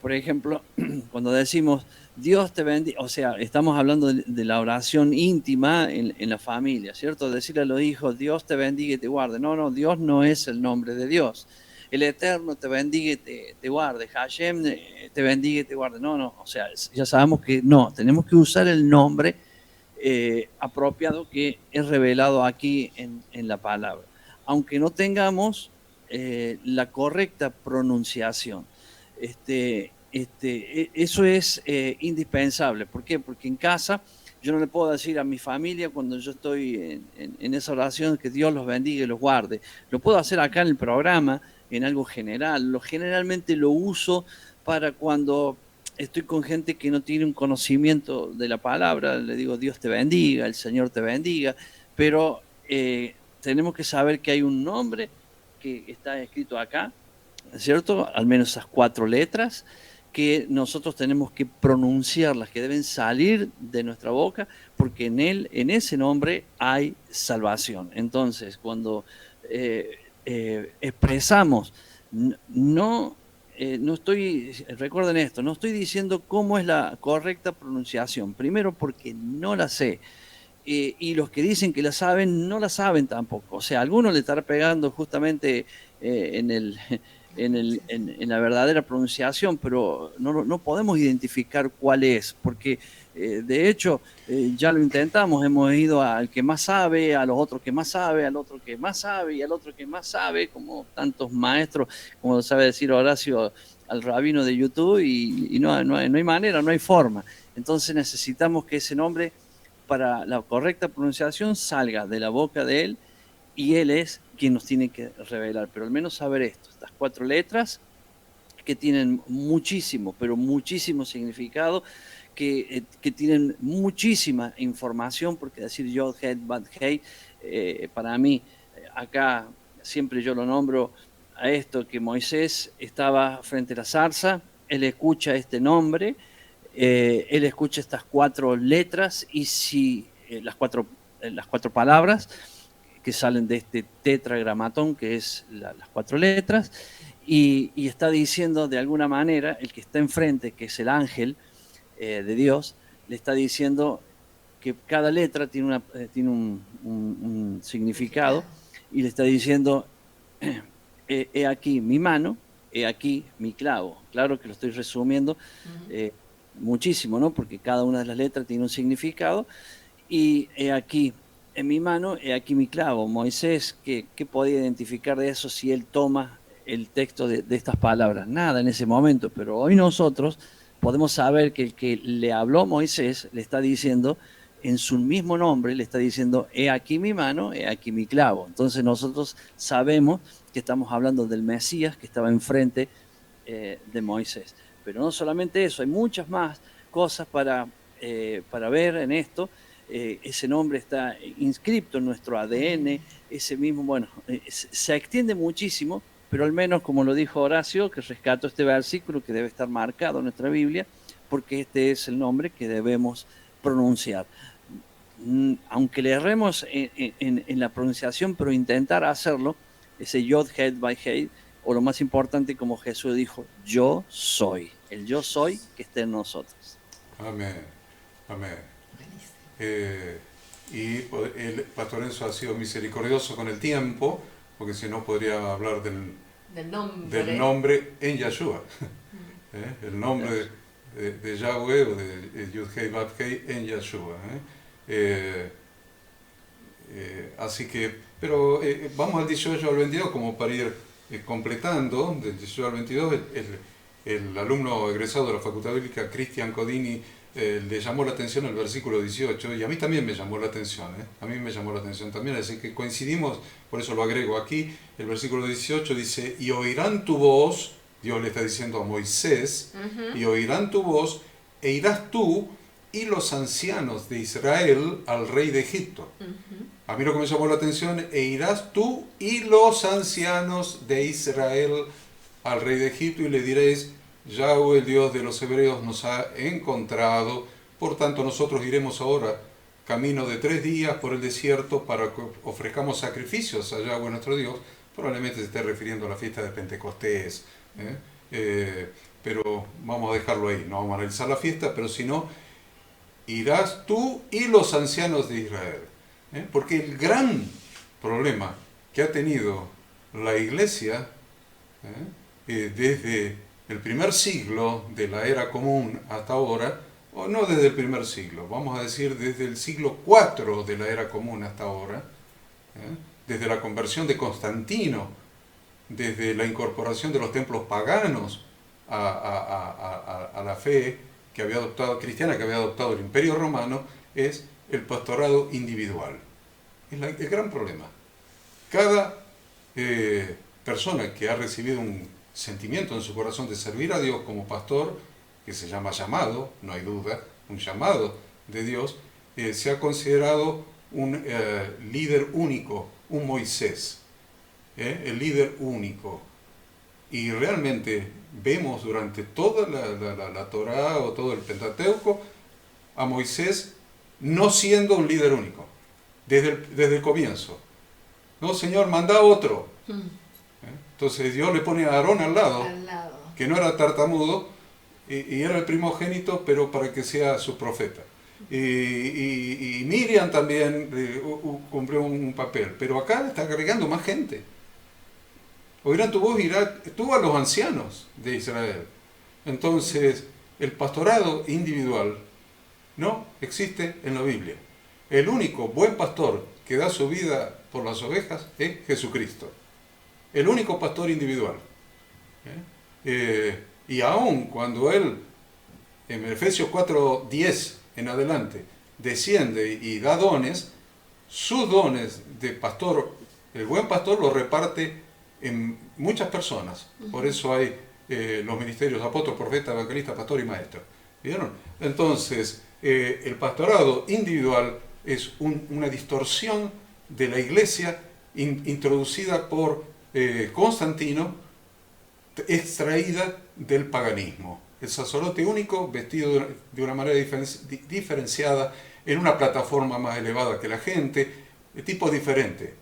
por ejemplo, cuando decimos Dios te bendiga, o sea, estamos hablando de la oración íntima en la familia, ¿cierto? Decirle a los hijos, Dios te bendiga y te guarde. No, Dios no es el nombre de Dios. El Eterno te bendiga y te guarde. Hashem te bendiga y te guarde. No, o sea, ya sabemos que no, tenemos que usar el nombre apropiado que es revelado aquí en la palabra, aunque no tengamos la correcta pronunciación. Eso es indispensable. ¿Por qué? Porque en casa yo no le puedo decir a mi familia cuando yo estoy en esa oración que Dios los bendiga y los guarde. Lo puedo hacer acá en el programa, en algo general. Generalmente lo uso para cuando estoy con gente que no tiene un conocimiento de la palabra. Le digo Dios te bendiga, el Señor te bendiga, pero tenemos que saber que hay un nombre que está escrito acá, ¿cierto? Al menos esas 4 letras que nosotros tenemos que pronunciarlas, que deben salir de nuestra boca, porque en ese nombre hay salvación. Entonces, cuando expresamos, recuerden esto, no estoy diciendo cómo es la correcta pronunciación, primero porque no la sé, y los que dicen que la saben, no la saben tampoco. O sea, algunos le estará pegando justamente en la verdadera pronunciación, pero no podemos identificar cuál es, porque de hecho ya lo intentamos, hemos ido al que más sabe, a los otros que más sabe, al otro que más sabe y al otro que más sabe, como tantos maestros, como sabe decir Horacio, al rabino de YouTube, y no hay manera, no hay forma. Entonces necesitamos que ese nombre, para la correcta pronunciación, salga de la boca de él, y él es quien nos tiene que revelar. Pero al menos saber esto, estas 4 letras que tienen muchísimo, pero muchísimo significado, que tienen muchísima información, porque decir Yod Het Bat Hei, para mí, acá siempre yo lo nombro a esto, que Moisés estaba frente a la zarza, él escucha este nombre, él escucha estas 4 letras y si las cuatro palabras que salen de este tetragramatón, que es las 4 letras, y está diciendo de alguna manera, el que está enfrente, que es el ángel de Dios, le está diciendo que cada letra tiene, tiene un significado, y le está diciendo, he aquí mi mano, he aquí mi clavo. Claro que lo estoy resumiendo muchísimo, ¿no? Porque cada una de las letras tiene un significado, y he aquí en mi mano, he aquí mi clavo. Moisés, ¿qué podía identificar de eso si él toma el texto de estas palabras? Nada en ese momento, pero hoy nosotros podemos saber que el que le habló Moisés le está diciendo, en su mismo nombre, le está diciendo, he aquí mi mano, he aquí mi clavo. Entonces nosotros sabemos que estamos hablando del Mesías que estaba enfrente de Moisés. Pero no solamente eso, hay muchas más cosas para ver en esto. Ese nombre está inscripto en nuestro ADN, ese mismo, bueno, se extiende muchísimo, pero al menos, como lo dijo Horacio, que rescato este versículo que debe estar marcado en nuestra Biblia, porque este es el nombre que debemos pronunciar. Aunque le erremos en la pronunciación, pero intentar hacerlo, ese Yod, Het, Vai, Hei, o lo más importante, como Jesús dijo, yo soy, el yo soy que esté en nosotros. Amén, amén. Y el pastor Enzo ha sido misericordioso con el tiempo, porque si no podría hablar del nombre en Yahshua. El nombre de Yahweh o de Yud-Hei Vav-Hei en Yahshua. Así que, pero vamos al 18 al 22 como para ir completando. Del 18 al 22 el alumno egresado de la Facultad Bíblica, Cristian Codini, le llamó la atención el versículo 18, y a mí también me llamó la atención, a mí me llamó la atención también, así que coincidimos, por eso lo agrego aquí. El versículo 18 dice, y oirán tu voz, Dios le está diciendo a Moisés, y oirán tu voz, e irás tú y los ancianos de Israel al rey de Egipto. A mí lo que me llamó la atención, e irás tú y los ancianos de Israel al rey de Egipto, y le diréis, Yahweh, el Dios de los hebreos, nos ha encontrado, por tanto nosotros iremos ahora camino de 3 días por el desierto para que ofrezcamos sacrificios a Yahweh nuestro Dios. Probablemente se esté refiriendo a la fiesta de Pentecostés, pero vamos a dejarlo ahí, no vamos a analizar la fiesta, pero si no, irás tú y los ancianos de Israel. Porque el gran problema que ha tenido la iglesia desde el primer siglo de la era común hasta ahora, o no desde el primer siglo, vamos a decir desde el siglo IV de la era común hasta ahora, desde la conversión de Constantino, desde la incorporación de los templos paganos a la fe que había adoptado, cristiana que había adoptado el Imperio Romano, es el pastorado individual. Es el gran problema. Cada persona que ha recibido un sentimiento en su corazón de servir a Dios como pastor, que se llama llamado, no hay duda, un llamado de Dios, se ha considerado un líder único, un Moisés, el líder único. Y realmente vemos durante toda la Torá o todo el Pentateuco a Moisés no siendo un líder único, desde el comienzo. No, Señor, manda otro. Entonces Dios le pone a Aarón al lado, que no era tartamudo, y era el primogénito, pero para que sea su profeta. Y Miriam también cumplió un papel, pero acá está agregando más gente. Oirán tu voz, irás tú a los ancianos de Israel. Entonces, el pastorado individual no existe en la Biblia. El único buen pastor que da su vida por las ovejas es Jesucristo. El único pastor individual. Y aún cuando él, en Efesios 4:10 en adelante, desciende y da dones, sus dones de pastor, el buen pastor los reparte en muchas personas. Por eso hay los ministerios apóstol, profeta, evangelista, pastor y maestro. ¿Vieron? Entonces, el pastorado individual es una distorsión de la iglesia introducida por Constantino, extraída del paganismo. el sacerdote único, vestido de una manera diferenciada, en una plataforma más elevada que la gente, de tipo diferente.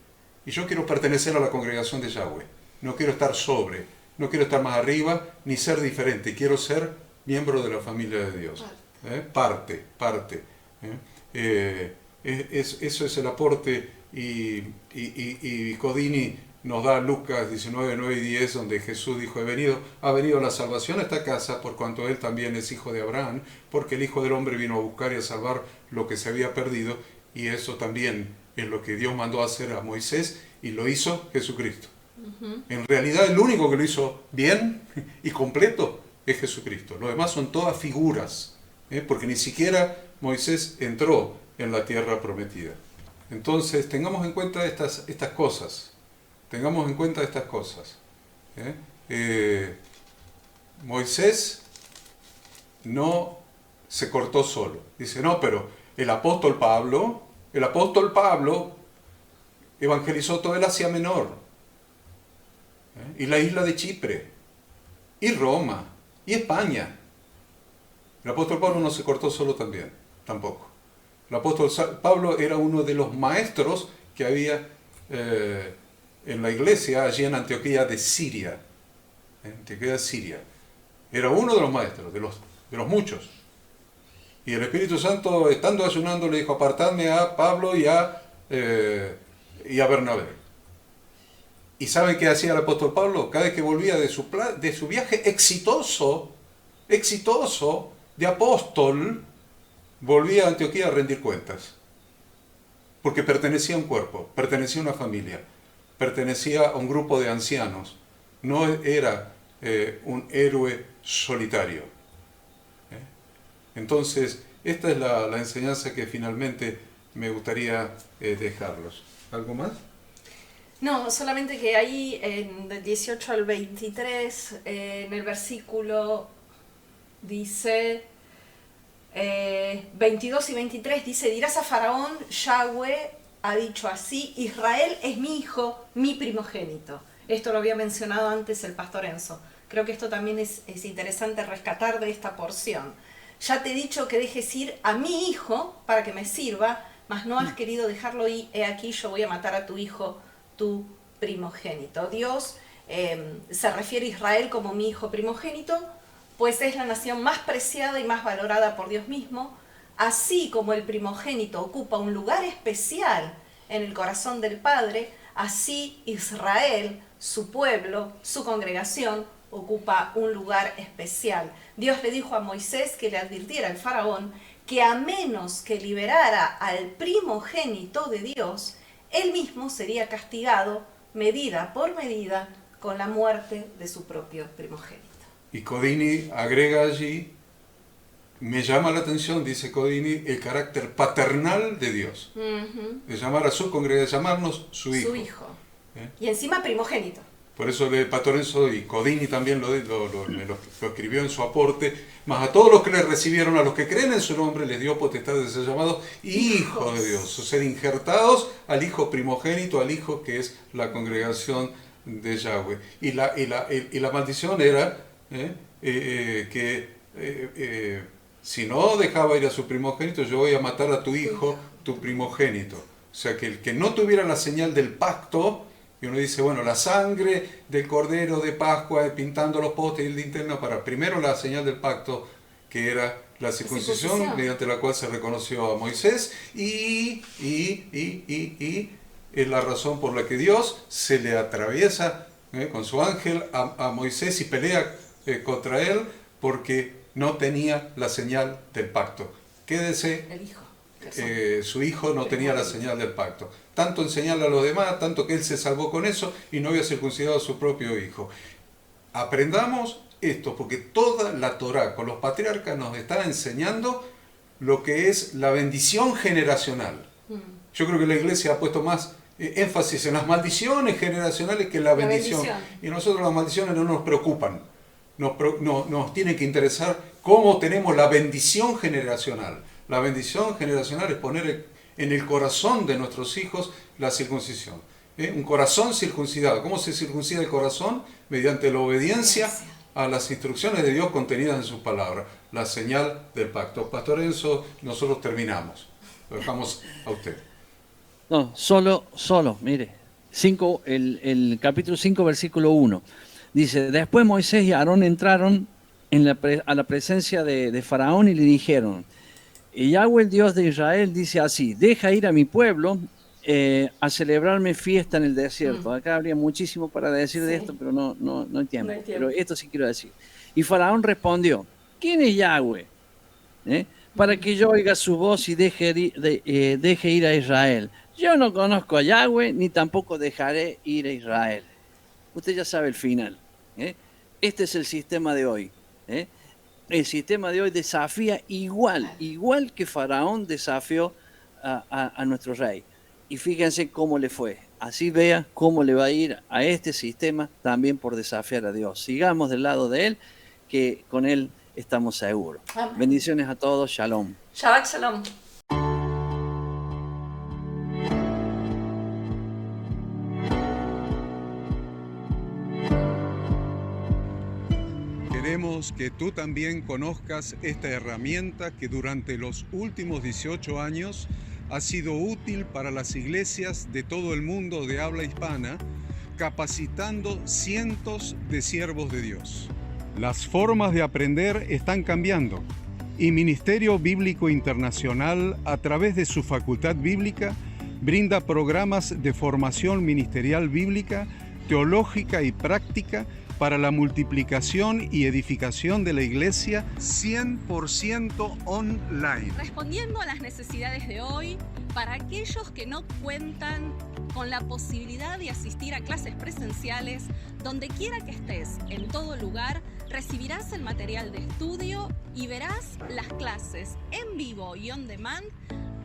Y yo quiero pertenecer a la congregación de Yahweh. No quiero estar sobre, no quiero estar más arriba, ni ser diferente. Quiero ser miembro de la familia de Dios. Parte. Eso es el aporte, y Codini nos da Lucas 19, 9 y 10, donde Jesús dijo, ha venido la salvación a esta casa, por cuanto él también es hijo de Abraham, porque el Hijo del Hombre vino a buscar y a salvar lo que se había perdido, y eso también es lo que Dios mandó a hacer a Moisés, y lo hizo Jesucristo. En realidad el único que lo hizo bien y completo es Jesucristo. Lo demás son todas figuras, porque ni siquiera Moisés entró en la tierra prometida. Entonces tengamos en cuenta estas cosas. Tengamos en cuenta estas cosas. Moisés no se cortó solo. Dice, no, pero el apóstol Pablo evangelizó todo el Asia Menor, y la isla de Chipre, y Roma, y España. El apóstol Pablo no se cortó solo tampoco. El apóstol Pablo era uno de los maestros que había en la iglesia allí en Antioquía de Siria. Era uno de los maestros, de los muchos. Y el Espíritu Santo, estando ayunando, le dijo, apartadme a Pablo y a Bernabé. ¿Y saben qué hacía el apóstol Pablo? Cada vez que volvía de su viaje exitoso de apóstol, volvía a Antioquía a rendir cuentas. Porque pertenecía a un cuerpo, pertenecía a una familia, pertenecía a un grupo de ancianos. No era un héroe solitario. Entonces, esta es la enseñanza que finalmente me gustaría dejarlos. ¿Algo más? No, solamente que ahí, del 18 al 23, en el versículo dice, 22 y 23, dice, dirás a Faraón, Yahweh ha dicho así, Israel es mi hijo, mi primogénito. Esto lo había mencionado antes el pastor Enzo. Creo que esto también es interesante rescatar de esta porción. Ya te he dicho que dejes ir a mi hijo para que me sirva, mas no has querido dejarlo ir, he aquí yo voy a matar a tu hijo, tu primogénito. Dios se refiere a Israel como mi hijo primogénito, pues es la nación más preciada y más valorada por Dios mismo, así como el primogénito ocupa un lugar especial en el corazón del Padre, así Israel, su pueblo, su congregación, ocupa un lugar especial. Dios le dijo a Moisés que le advirtiera al faraón que a menos que liberara al primogénito de Dios, él mismo sería castigado medida por medida con la muerte de su propio primogénito. Y Codini agrega allí, me llama la atención, dice Codini, el carácter paternal de Dios. De llamar a su congregación, llamarnos su hijo. Su hijo. Y encima primogénito. Por eso el pastor Enzo y Codini también lo escribió en su aporte, mas a todos los que le recibieron, a los que creen en su nombre, les dio potestad de ser llamados hijos de Dios, o ser injertados al hijo primogénito, al hijo que es la congregación de Yahweh. Y la maldición era que si no dejaba ir a su primogénito, yo voy a matar a tu hijo, tu primogénito. O sea, que el que no tuviera la señal del pacto, y uno dice, bueno, la sangre del cordero de Pascua, pintando los postes y el linterna, para primero la señal del pacto, que era la circuncisión, mediante la cual se reconoció a Moisés, y es la razón por la que Dios se le atraviesa con su ángel a Moisés y pelea contra él, porque no tenía la señal del pacto. Quédese, el hijo. Su hijo no tenía la señal del pacto. Tanto enseñarle a los demás, tanto que él se salvó con eso y no había circuncidado a su propio hijo. Aprendamos esto, porque toda la Torá con los patriarcas nos está enseñando lo que es la bendición generacional. Yo creo que la iglesia ha puesto más énfasis en las maldiciones generacionales que en la bendición. Y nosotros las maldiciones no nos preocupan. Nos tiene que interesar cómo tenemos la bendición generacional. La bendición generacional es poner en el corazón de nuestros hijos la circuncisión. Un corazón circuncidado. ¿Cómo se circuncida el corazón? Mediante la obediencia a las instrucciones de Dios contenidas en su palabra, la señal del pacto. Pastor Enzo, nosotros terminamos. Lo dejamos a usted. No, solo, mire, el capítulo 5, versículo 1. Dice, después Moisés y Aarón entraron a la presencia de Faraón y le dijeron, Yahweh, el Dios de Israel, dice así, deja ir a mi pueblo a celebrarme fiesta en el desierto. Acá habría muchísimo para decir de esto, pero no hay tiempo. Pero esto sí quiero decir. Y Faraón respondió, ¿quién es Yahweh? Para que yo oiga su voz y deje ir a Israel. Yo no conozco a Yahweh, ni tampoco dejaré ir a Israel. Usted ya sabe el final. Este es el sistema de hoy. El sistema de hoy desafía igual que Faraón desafió a nuestro rey. Y fíjense cómo le fue. Así vea cómo le va a ir a este sistema también por desafiar a Dios. Sigamos del lado de Él, que con Él estamos seguros. Amén. Bendiciones a todos. Shalom. Shabbat Shalom. Queremos que tú también conozcas esta herramienta que durante los últimos 18 años ha sido útil para las iglesias de todo el mundo de habla hispana, capacitando cientos de siervos de Dios. Las formas de aprender están cambiando y Ministerio Bíblico Internacional, a través de su facultad bíblica, brinda programas de formación ministerial bíblica, teológica y práctica para la multiplicación y edificación de la iglesia 100% online. Respondiendo a las necesidades de hoy, para aquellos que no cuentan con la posibilidad de asistir a clases presenciales, donde quiera que estés, en todo lugar, recibirás el material de estudio y verás las clases en vivo y on demand,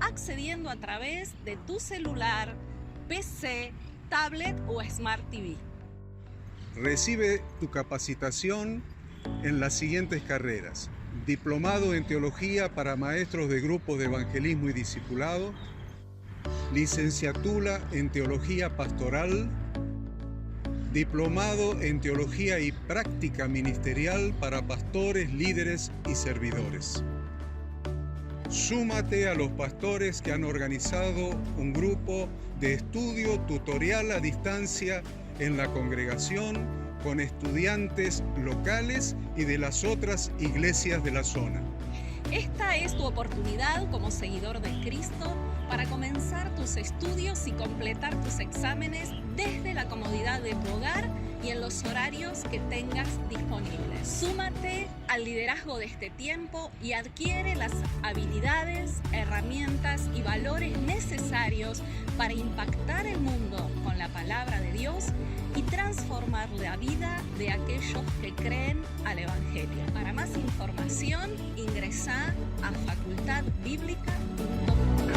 accediendo a través de tu celular, PC, tablet o Smart TV. Recibe tu capacitación en las siguientes carreras: diplomado en teología para maestros de grupos de evangelismo y discipulado, licenciatura en teología pastoral, diplomado en teología y práctica ministerial para pastores, líderes y servidores. Súmate a los pastores que han organizado un grupo de estudio tutorial a distancia en la congregación con estudiantes locales y de las otras iglesias de la zona. Esta es tu oportunidad como seguidor de Cristo para comenzar tus estudios y completar tus exámenes desde la comodidad de tu hogar y en los horarios que tengas disponibles. Súmate al liderazgo de este tiempo y adquiere las habilidades, herramientas y valores necesarios para impactar el mundo con la palabra de Dios y transformar la vida de aquellos que creen al Evangelio. Para más información, ingresá a facultadbiblica.com.